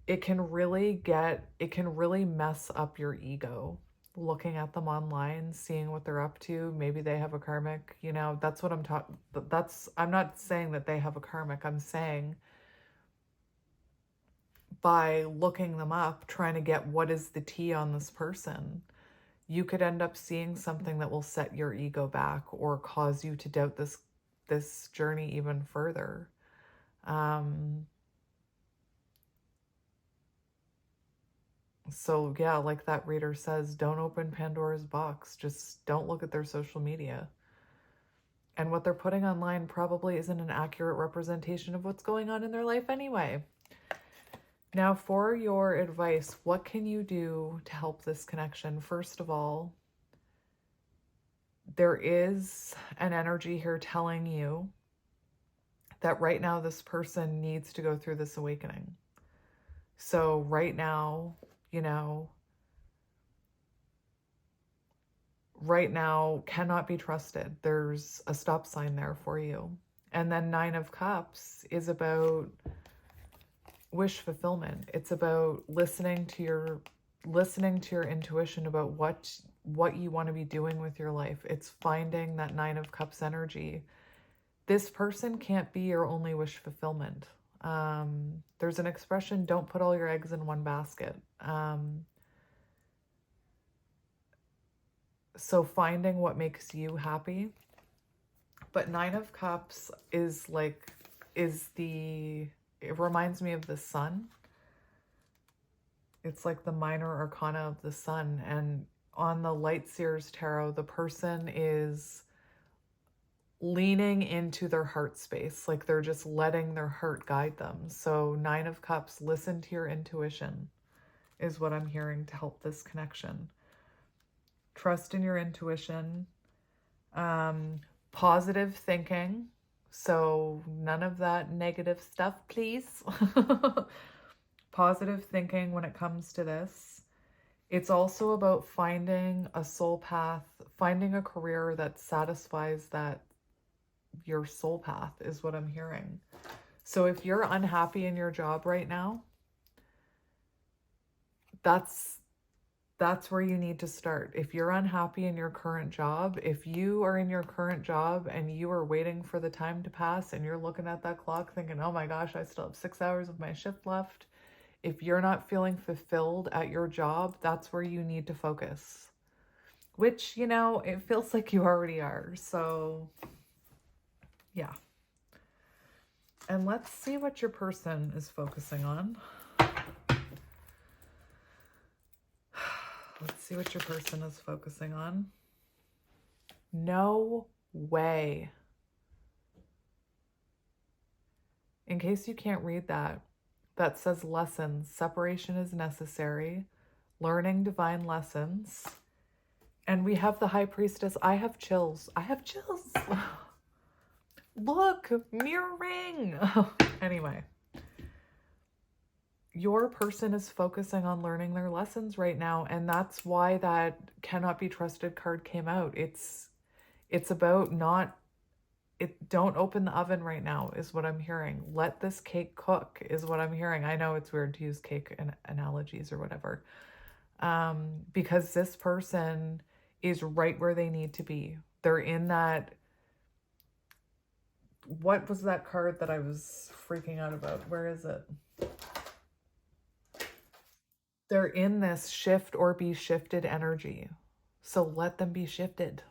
It can really mess up your ego. Looking at them online, seeing what they're up to. Maybe they have a karmic, you know, that's what I'm talking, I'm not saying that they have a karmic. I'm saying by looking them up, trying to get what is the tea on this person, you could end up seeing something that will set your ego back or cause you to doubt this journey even further. So yeah, like that reader says, don't open Pandora's box. Just don't look at their social media. And what they're putting online probably isn't an accurate representation of what's going on in their life anyway. Now, for your advice, what can you do to help this connection? First of all, there is an energy here telling you that right now this person needs to go through this awakening. So right now, you know, right now cannot be trusted. There's a stop sign there for you. And then 9 of Cups is about wish fulfillment. It's about listening to your intuition about what you want to be doing with your life. It's finding that 9 of Cups energy. This person can't be your only wish fulfillment. There's an expression, don't put all your eggs in one basket. So finding what makes you happy. But 9 of Cups is it reminds me of the sun. It's like the minor arcana of the sun. And on the Light Seers Tarot, the person is leaning into their heart space. Like they're just letting their heart guide them. So 9 of Cups, listen to your intuition is what I'm hearing to help this connection. trust in your intuition, positive thinking. So none of that negative stuff, please. Positive thinking when it comes to this. It's also about finding a soul path, finding a career that satisfies that your soul path is what I'm hearing. So if you're unhappy in your job right now, that's where you need to start. If you're unhappy in your current job, if you are in your current job and you are waiting for the time to pass and you're looking at that clock thinking, oh my gosh, I still have 6 hours of my shift left. If you're not feeling fulfilled at your job, that's where you need to focus. Which, you know, it feels like you already are. So, yeah. And let's see what your person is focusing on. Let's see what your person is focusing on. No way. In case you can't read that, that says lessons. Separation is necessary. Learning divine lessons. And we have the High Priestess. I have chills. I have chills. Look, mirroring. Anyway. Your person is focusing on learning their lessons right now, and that's why that cannot be trusted card came out. It's about don't open the oven right now is what I'm hearing. Let this cake cook is what I'm hearing. I know it's weird to use cake analogies or whatever, because this person is right where they need to be. They're in that. What was that card that I was freaking out about? Where is it? They're in this shift or be shifted energy. So let them be shifted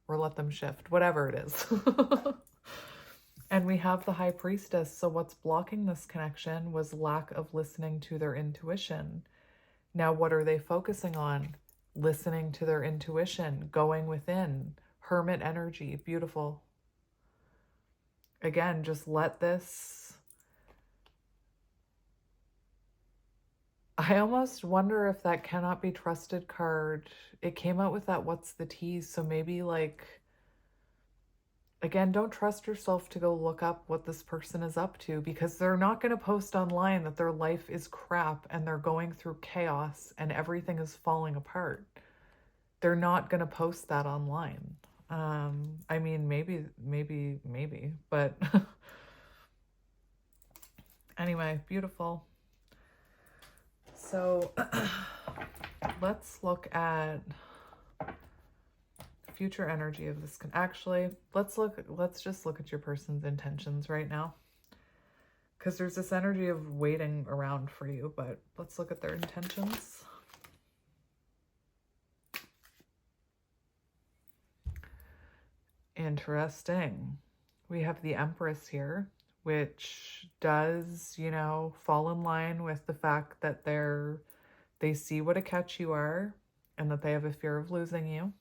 or let them shift, whatever it is. And we have the High Priestess. So what's blocking this connection was lack of listening to their intuition. Now, what are they focusing on? Listening to their intuition, going within. Hermit energy, beautiful. Again, just let this... I almost wonder if that cannot be trusted card. It came out with that what's the tease. So maybe like, again, don't trust yourself to go look up what this person is up to, because they're not going to post online that their life is crap and they're going through chaos and everything is falling apart. They're not going to post that online. I mean, maybe, but anyway, beautiful. So let's look at future energy of this. Actually, let's just look at your person's intentions right now, because there's this energy of waiting around for you, but let's look at their intentions. Interesting. We have the Empress here, which does, you know, fall in line with the fact that they see what a catch you are and that they have a fear of losing you.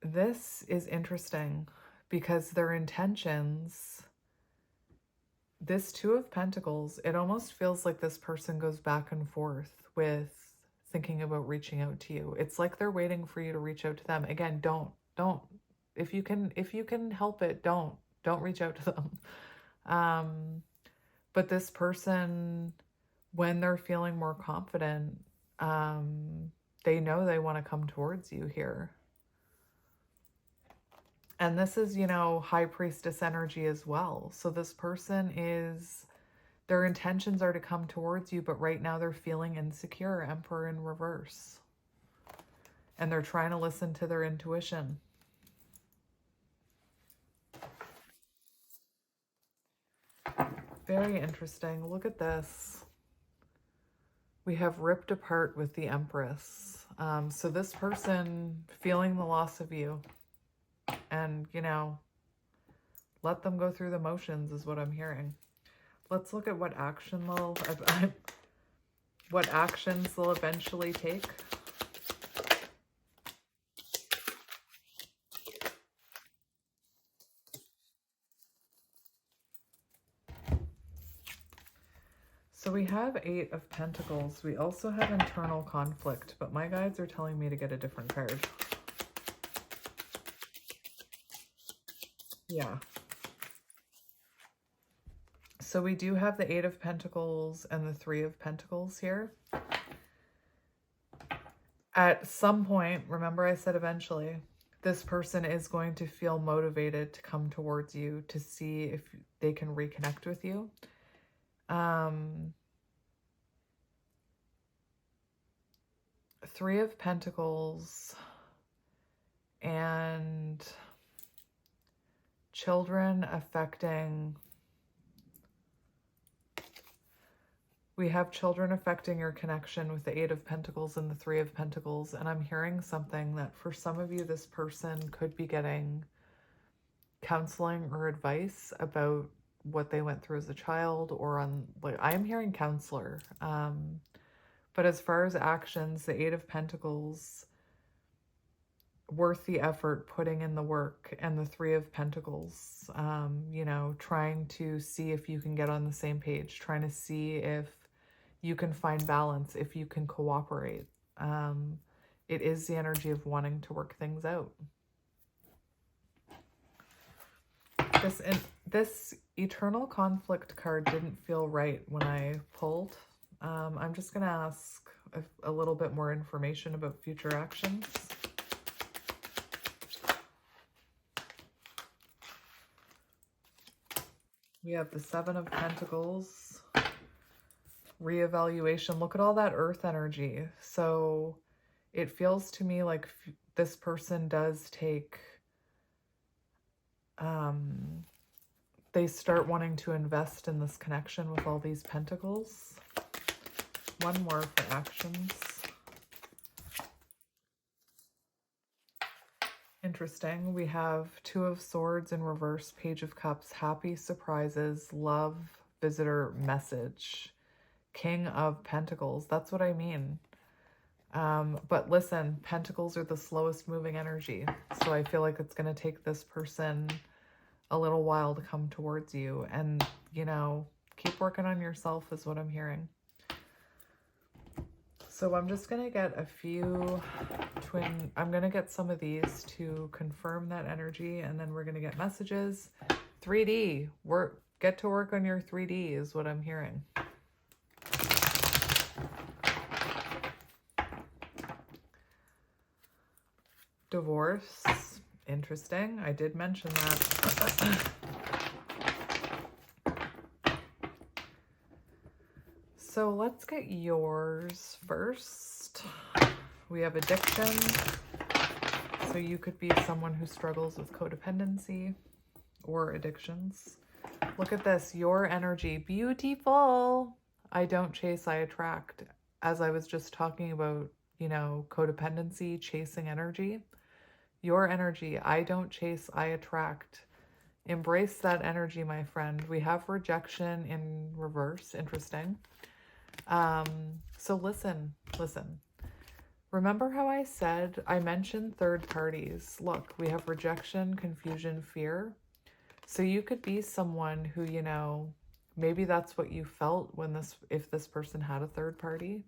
This is interesting because their intentions, this Two of Pentacles, it almost feels like this person goes back and forth with thinking about reaching out to you. It's like they're waiting for you to reach out to them. Again, don't. If you can help it, don't reach out to them. But this person, when they're feeling more confident, they know they want to come towards you here. And this is, you know, High Priestess energy as well. So this person is, their intentions are to come towards you, but right now they're feeling insecure, Emperor in reverse. And they're trying to listen to their intuition. Very interesting. Look at this. We have ripped apart with the Empress. So this person feeling the loss of you, and, you know, let them go through the motions is what I'm hearing. Let's look at what action what actions they'll eventually take. So we have 8 of Pentacles. We also have internal conflict, but my guides are telling me to get a different card. Yeah. So we do have the 8 of Pentacles and the 3 of Pentacles here. At some point, remember I said eventually, this person is going to feel motivated to come towards you to see if they can reconnect with you. 3 of Pentacles and children affecting... We have children affecting your connection with the 8 of Pentacles and the 3 of Pentacles. And I'm hearing something that for some of you, this person could be getting counseling or advice about what they went through as a child, or on, like, I'm hearing counselor. But as far as actions, the 8 of Pentacles, worth the effort, putting in the work, and the 3 of Pentacles, you know, trying to see if you can get on the same page, trying to see if you can find balance, if you can cooperate. It is the energy of wanting to work things out. This eternal conflict card didn't feel right when I pulled. I'm just going to ask a little bit more information about future actions. We have the 7 of Pentacles. Reevaluation. Look at all that earth energy. So it feels to me like this person does take, they start wanting to invest in this connection with all these pentacles. One more for actions. Interesting. We have 2 of Swords in reverse, Page of Cups, happy surprises, love, visitor, message. King of Pentacles. That's what I mean. But listen, Pentacles are the slowest moving energy. So I feel like it's going to take this person a little while to come towards you. And, you know, keep working on yourself is what I'm hearing. So I'm just going to get a few I'm going to get some of these to confirm that energy. And then we're going to get messages. 3D. Get to work on your 3D is what I'm hearing. Divorce. Interesting. I did mention that. So let's get yours first. We have addiction. So you could be someone who struggles with codependency or addictions. Look at this. Your energy. Beautiful. I don't chase, I attract. As I was just talking about, you know, codependency, chasing energy. Your energy, I don't chase, I attract. Embrace that energy, my friend. We have rejection in reverse. Interesting. So listen. Remember how I said, I mentioned third parties. Look, we have rejection, confusion, fear. So you could be someone who, you know, maybe that's what you felt when if this person had a third party.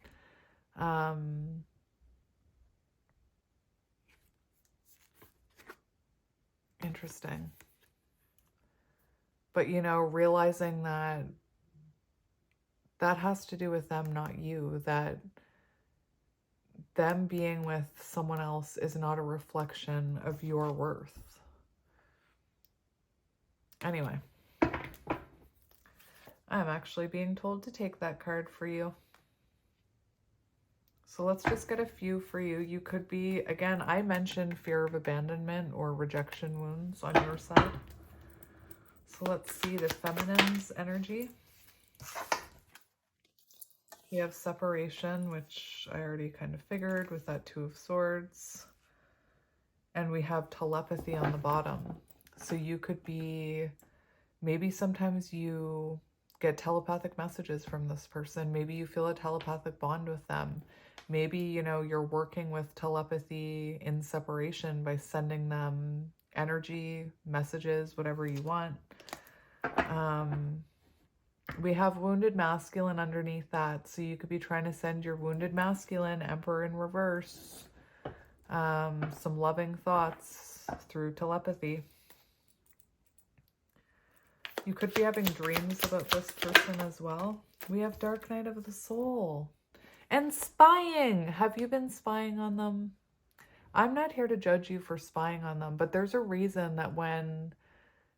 Interesting. But, you know, realizing that has to do with them, not you. That them being with someone else is not a reflection of your worth. Anyway, I'm actually being told to take that card for you. So let's just get a few for you. You could be, again, I mentioned fear of abandonment or rejection wounds on your side. So let's see the feminine's energy. We have separation, which I already kind of figured with that 2 of Swords. And we have telepathy on the bottom. So you could be, maybe sometimes you get telepathic messages from this person. Maybe you feel a telepathic bond with them. Maybe, you know, you're working with telepathy in separation by sending them energy, messages, whatever you want. We have wounded masculine underneath that. So you could be trying to send your wounded masculine, Emperor in reverse, some loving thoughts through telepathy. You could be having dreams about this person as well. We have Dark Night of the Soul. And spying. Have you been spying on them? I'm not here to judge you for spying on them, but there's a reason that when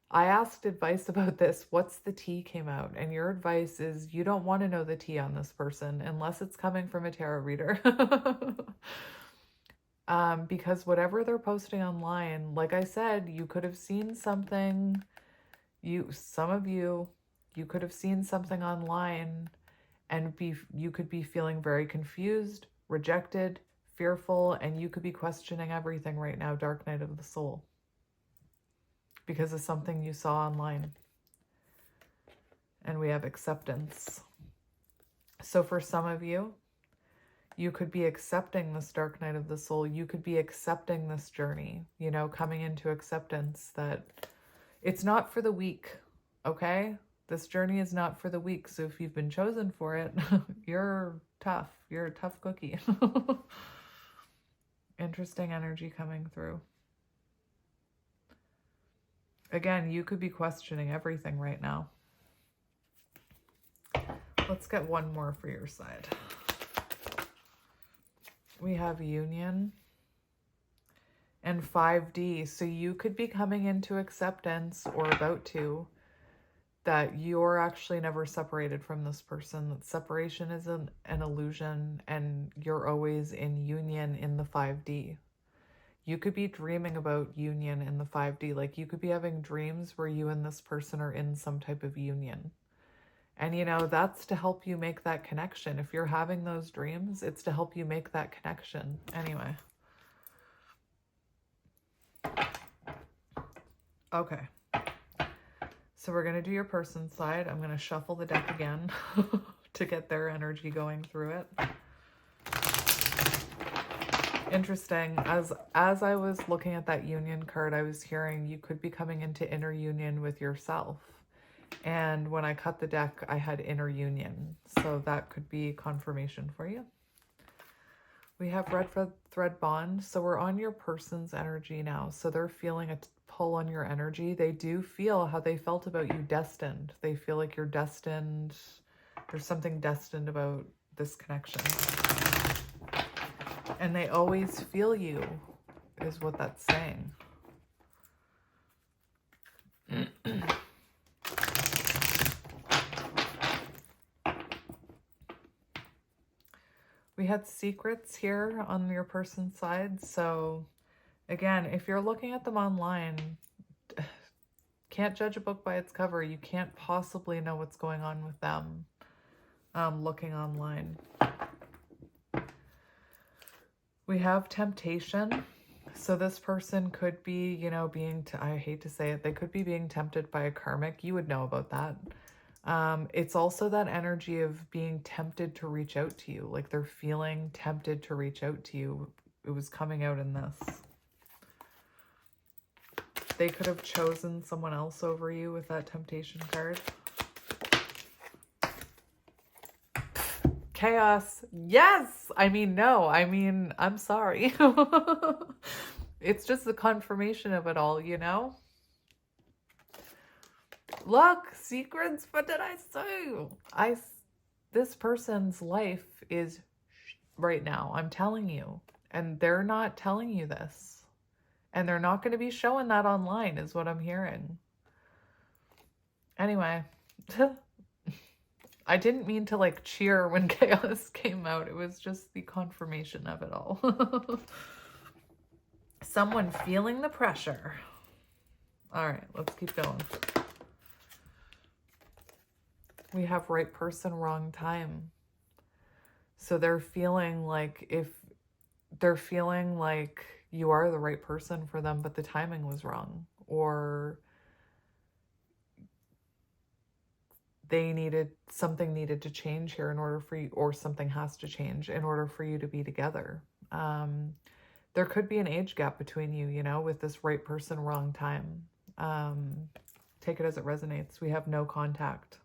I asked advice about this, what's the tea came out. And your advice is you don't want to know the tea on this person unless it's coming from a tarot reader. Because whatever they're posting online, like I said, you could have seen something, some of you could have seen something online and you could be feeling very confused, rejected, fearful, and you could be questioning everything right now, Dark Night of the Soul, because of something you saw online. And we have acceptance. So for some of you, you could be accepting this Dark Night of the Soul. You could be accepting this journey, you know, coming into acceptance that it's not for the weak, okay? This journey is not for the weak. So if you've been chosen for it, you're tough. You're a tough cookie. Interesting energy coming through. Again, you could be questioning everything right now. Let's get one more for your side. We have union and 5D. So you could be coming into acceptance or about to that you're actually never separated from this person, that separation is an illusion and you're always in union in the 5D. You could be dreaming about union in the 5D. Like you could be having dreams where you and this person are in some type of union. And, you know, that's to help you make that connection. If you're having those dreams, it's to help you make that connection. Anyway. Okay. So we're going to do your person's side. I'm going to shuffle the deck again to get their energy going through it. Interesting. As I was looking at that union card, I was hearing you could be coming into inner union with yourself. And when I cut the deck, I had inner union. So that could be confirmation for you. We have red thread bond. So we're on your person's energy now. So they're feeling a pull on your energy. They do feel how they felt about you destined. They feel like you're destined. There's something destined about this connection. And they always feel you, is what that's saying. We had secrets here on your person's side. So again, if you're looking at them online, can't judge a book by its cover. You can't possibly know what's going on with them looking online. We have temptation. So this person could be, you know, I hate to say it, they could be being tempted by a karmic. You would know about that. It's also that energy of being tempted to reach out to you. Like they're feeling tempted to reach out to you. It was coming out in this. They could have chosen someone else over you with that temptation card. Chaos. Yes. I mean, no. I mean, I'm sorry. It's just the confirmation of it all, you know? Look, secrets. What did I say? This person's life is right now. I'm telling you. And they're not telling you this. And they're not going to be showing that online is what I'm hearing. Anyway. I didn't mean to like cheer when chaos came out. It was just the confirmation of it all. Someone feeling the pressure. All right, let's keep going. We have right person, wrong time. So they're feeling like you are the right person for them, but the timing was wrong, or something needed to change here in order for you, or something has to change in order for you to be together. There could be an age gap between you, you know, with this right person, wrong time. Take it as it resonates. We have no contact.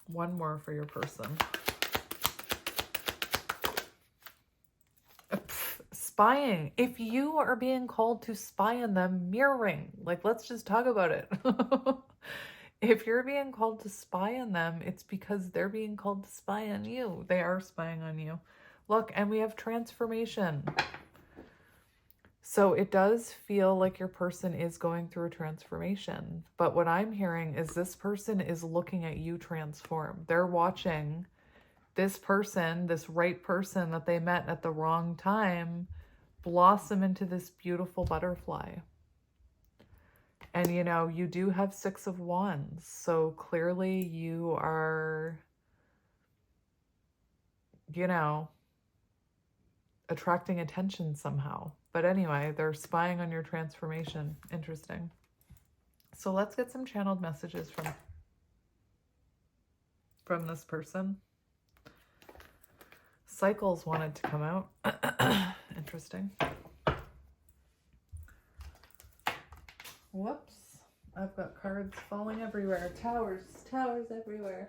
One more for your person. Spying. If you are being called to spy on them, mirroring. Like, let's just talk about it. If you're being called to spy on them, it's because they're being called to spy on you. They are spying on you. Look, and we have transformation. So it does feel like your person is going through a transformation. But what I'm hearing is this person is looking at you transform. They're watching this person, this right person that they met at the wrong time, blossom into this beautiful butterfly. And, you know, you do have 6 of Wands. So clearly you are, you know, attracting attention somehow. But anyway, they're spying on your transformation. Interesting. So let's get some channeled messages from this person. Cycles wanted to come out. Interesting. Whoops. I've got cards falling everywhere. Towers everywhere.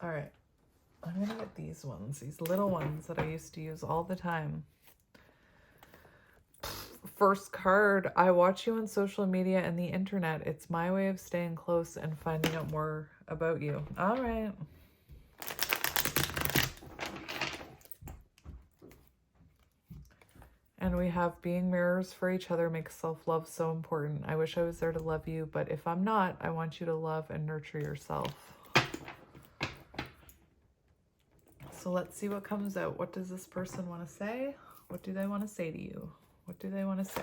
All right. I'm going to get these ones, these little ones that I used to use all the time. First card, I watch you on social media and the internet. It's my way of staying close and finding out more about you. All right. And we have being mirrors for each other makes self-love so important. I wish I was there to love you, but if I'm not, I want you to love and nurture yourself. So let's see what comes out. What does this person want to say? What do they want to say to you? What do they want to say?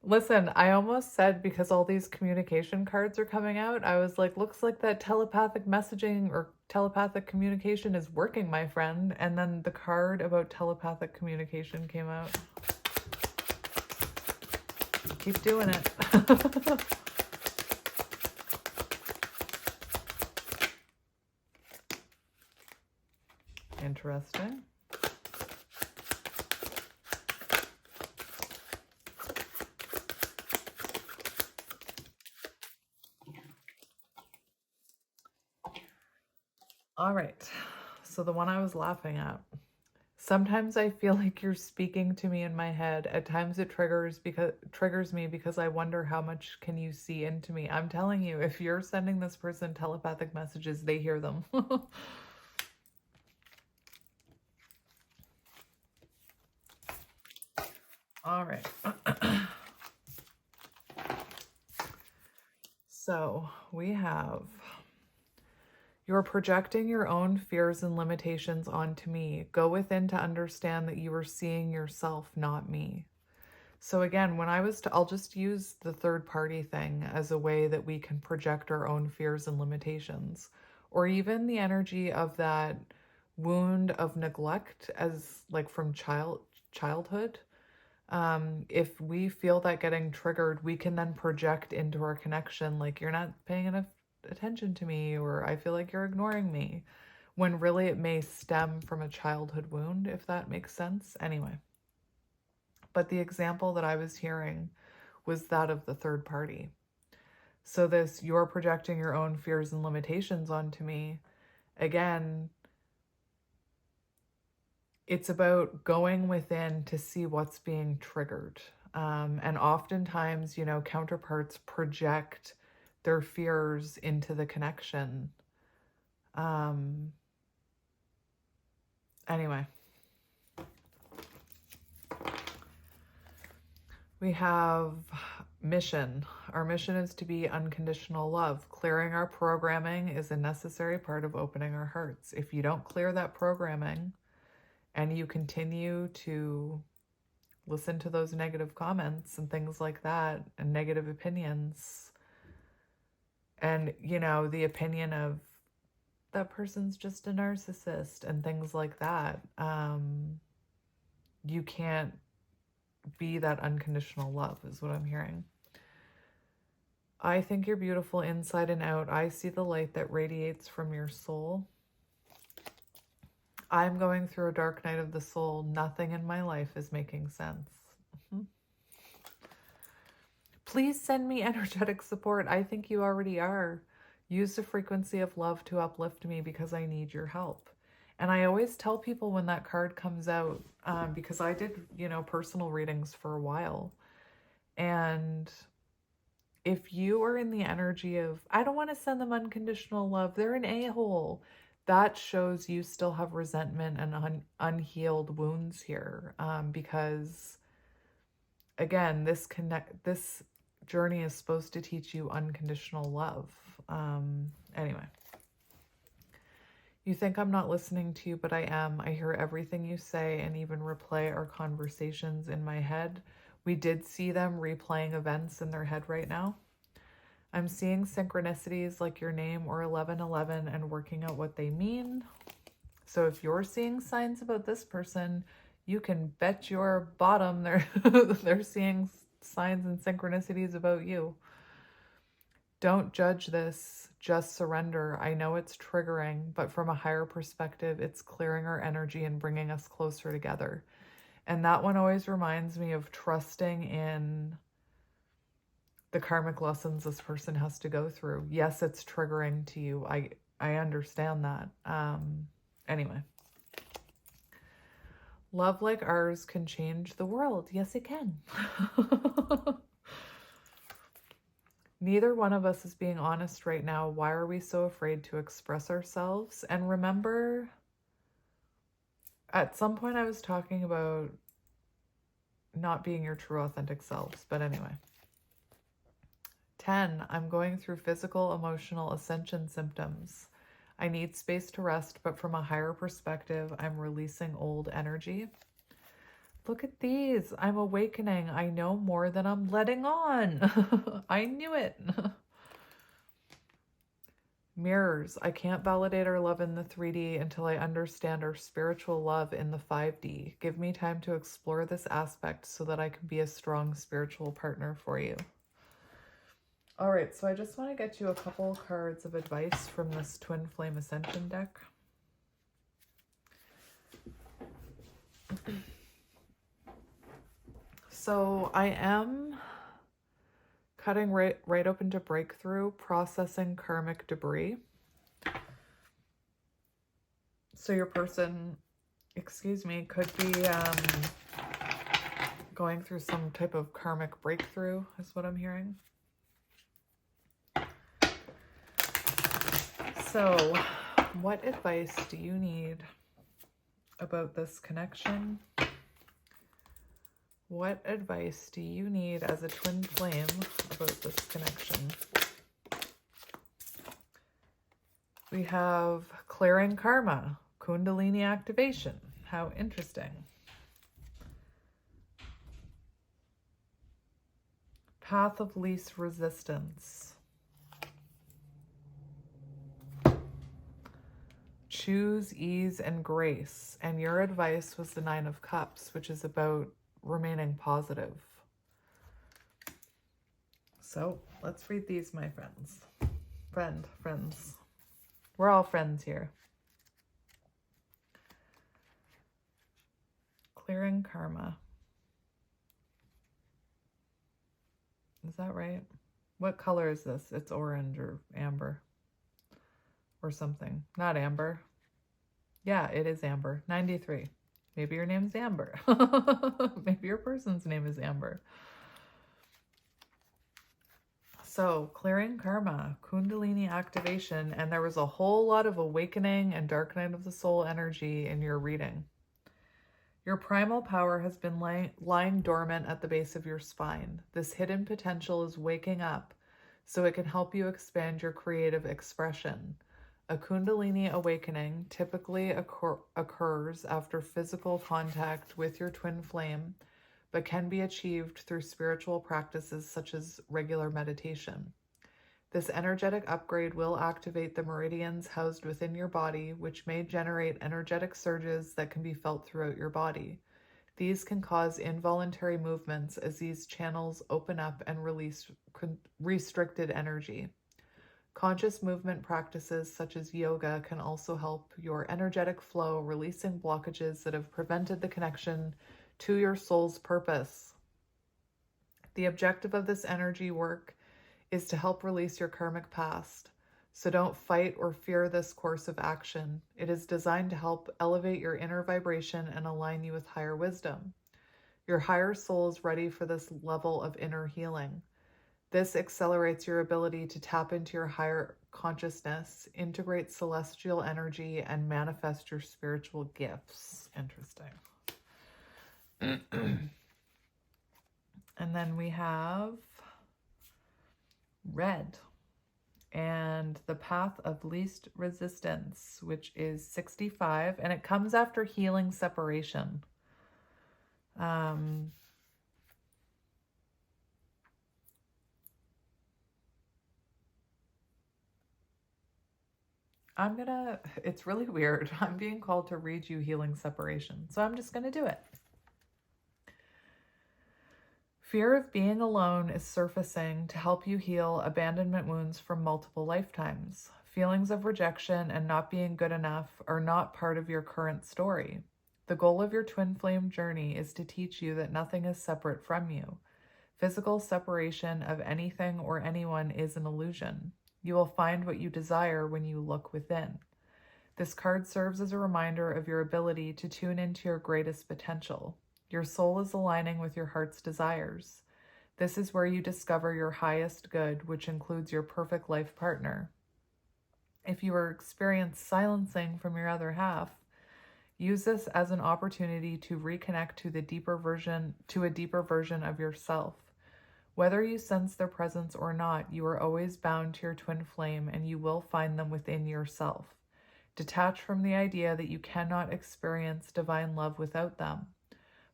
Listen, I almost said, because all these communication cards are coming out, I was like, looks like that telepathic messaging or telepathic communication is working, my friend. And then the card about telepathic communication came out. Keep doing it. Interesting. All right, so the one I was laughing at. Sometimes I feel like you're speaking to me in my head. At times it triggers me because I wonder how much can you see into me. I'm telling you, if you're sending this person telepathic messages, they hear them. All right. So we have, you're projecting your own fears and limitations onto me. Go within to understand that you are seeing yourself, not me. So again, when I'll just use the third party thing as a way that we can project our own fears and limitations, or even the energy of that wound of neglect as like from childhood. If we feel that getting triggered, we can then project into our connection, like, you're not paying enough attention to me, or I feel like you're ignoring me, when really it may stem from a childhood wound, if that makes sense. Anyway, but the example that I was hearing was that of the third party. So this, you're projecting your own fears and limitations onto me. Again, it's about going within to see what's being triggered. And oftentimes, you know, counterparts project their fears into the connection. Anyway. We have mission. Our mission is to be unconditional love. Clearing our programming is a necessary part of opening our hearts. If you don't clear that programming and you continue to listen to those negative comments and things like that, and negative opinions, and, you know, the opinion of that person's just a narcissist and things like that, you can't be that unconditional love is what I'm hearing. I think you're beautiful inside and out. I see the light that radiates from your soul. I'm going through a dark night of the soul. Nothing in my life is making sense. Please send me energetic support. I think you already are. Use the frequency of love to uplift me because I need your help. And I always tell people when that card comes out, because I did, personal readings for a while. And if you are in the energy of, I don't want to send them unconditional love, they're an a-hole, that shows you still have resentment and unhealed wounds here. Because again, this journey is supposed to teach you unconditional love. Anyway. You think I'm not listening to you, but I am. I hear everything you say and even replay our conversations in my head. We did see them replaying events in their head right now. I'm seeing synchronicities like your name or 1111 and working out what they mean. So if you're seeing signs about this person, you can bet your bottom they're seeing signs and synchronicities about you. Don't judge this, just surrender. I know it's triggering, but from a higher perspective, it's clearing our energy and bringing us closer together. And that one always reminds me of trusting in the karmic lessons this person has to go through. Yes, it's triggering to you. I understand that. Anyway. Love like ours can change the world. Yes, it can. Neither one of us is being honest right now. Why are we so afraid to express ourselves? And remember, at some point I was talking about not being your true authentic selves. But anyway. 10, I'm going through physical, emotional ascension symptoms. I need space to rest, but from a higher perspective, I'm releasing old energy. Look at these. I'm awakening. I know more than I'm letting on. I knew it. Mirrors. I can't validate our love in the 3D until I understand our spiritual love in the 5D. Give me time to explore this aspect so that I can be a strong spiritual partner for you. All right, so I just want to get you a couple cards of advice from this Twin Flame Ascension deck. So I am cutting right open to breakthrough, processing karmic debris. So your person, could be going through some type of karmic breakthrough is what I'm hearing. So what advice do you need about this connection? What advice do you need as a twin flame about this connection? We have clearing karma, Kundalini activation. How interesting. Path of least resistance. Choose ease and grace. And your advice was the 9 of Cups, which is about remaining positive. So let's read these, my friends. Friends. We're all friends here. Clearing karma. Is that right? What color is this? It's orange or amber or something. Not amber. Yeah, it is amber. 93. Maybe your name's Amber. Maybe your person's name is Amber. So, clearing karma, Kundalini activation, and there was a whole lot of awakening and dark night of the soul energy in your reading. Your primal power has been lying dormant at the base of your spine. This hidden potential is waking up so it can help you expand your creative expression. A Kundalini awakening typically occurs after physical contact with your twin flame, but can be achieved through spiritual practices such as regular meditation. This energetic upgrade will activate the meridians housed within your body, which may generate energetic surges that can be felt throughout your body. These can cause involuntary movements as these channels open up and release restricted energy. Conscious movement practices such as yoga can also help your energetic flow, releasing blockages that have prevented the connection to your soul's purpose. The objective of this energy work is to help release your karmic past. So don't fight or fear this course of action. It is designed to help elevate your inner vibration and align you with higher wisdom. Your higher soul is ready for this level of inner healing. This accelerates your ability to tap into your higher consciousness, integrate celestial energy, and manifest your spiritual gifts. Interesting. And then we have red and the path of least resistance, which is 65, and it comes after healing separation. It's really weird. I'm being called to read you healing separation, so I'm just gonna do it. Fear of being alone is surfacing to help you heal abandonment wounds from multiple lifetimes. Feelings of rejection and not being good enough are not part of your current story. The goal of your twin flame journey is to teach you that nothing is separate from you. Physical separation of anything or anyone is an illusion. You will find what you desire when you look within. This card serves as a reminder of your ability to tune into your greatest potential. Your soul is aligning with your heart's desires. This is where you discover your highest good, which includes your perfect life partner. If you are experiencing silencing from your other half, use this as an opportunity to reconnect to a deeper version of yourself. Whether you sense their presence or not, you are always bound to your twin flame and you will find them within yourself. Detach from the idea that you cannot experience divine love without them.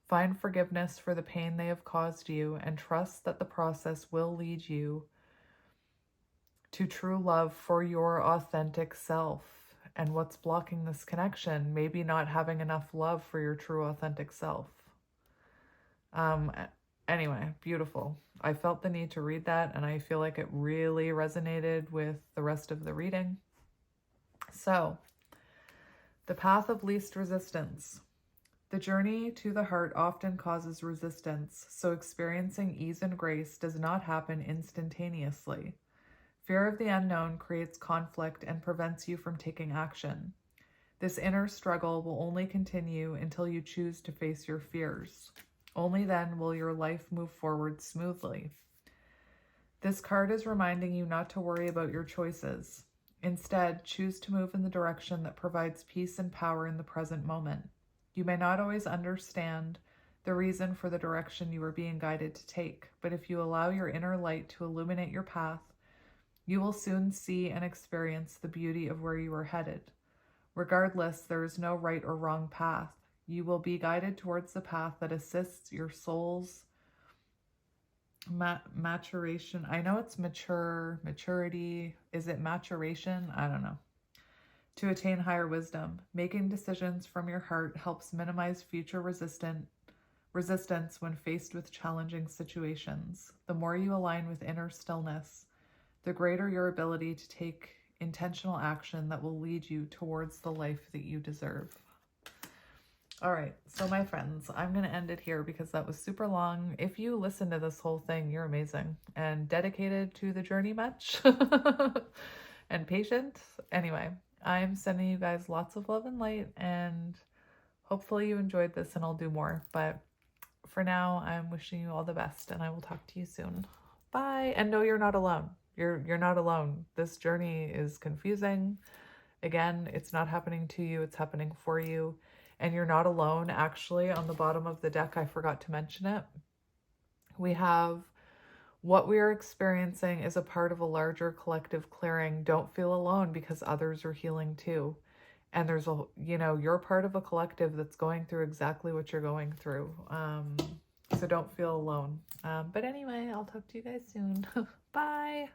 Find forgiveness for the pain they have caused you and trust that the process will lead you to true love for your authentic self. And what's blocking this connection? Maybe not having enough love for your true authentic self. Anyway, beautiful. I felt the need to read that, and I feel like it really resonated with the rest of the reading. So, the path of least resistance. The journey to the heart often causes resistance, so experiencing ease and grace does not happen instantaneously. Fear of the unknown creates conflict and prevents you from taking action. This inner struggle will only continue until you choose to face your fears. Only then will your life move forward smoothly. This card is reminding you not to worry about your choices. Instead, choose to move in the direction that provides peace and power in the present moment. You may not always understand the reason for the direction you are being guided to take, but if you allow your inner light to illuminate your path, you will soon see and experience the beauty of where you are headed. Regardless, there is no right or wrong path. You will be guided towards the path that assists your soul's maturation. I know it's maturity. Is it maturation? I don't know. To attain higher wisdom. Making decisions from your heart helps minimize future resistance when faced with challenging situations. The more you align with inner stillness, the greater your ability to take intentional action that will lead you towards the life that you deserve. All right, so my friends, I'm going to end it here because that was super long. If you listen to this whole thing, you're amazing and dedicated to the journey much and patient. Anyway, I'm sending you guys lots of love and light, and hopefully you enjoyed this and I'll do more. But for now, I'm wishing you all the best and I will talk to you soon. Bye. And no, you're not alone. You're not alone. This journey is confusing. Again, it's not happening to you, it's happening for you. And you're not alone. Actually, on the bottom of the deck, I forgot to mention it. We have what we are experiencing is a part of a larger collective clearing. Don't feel alone because others are healing too. And there's you're part of a collective that's going through exactly what you're going through. So don't feel alone. But anyway, I'll talk to you guys soon. Bye.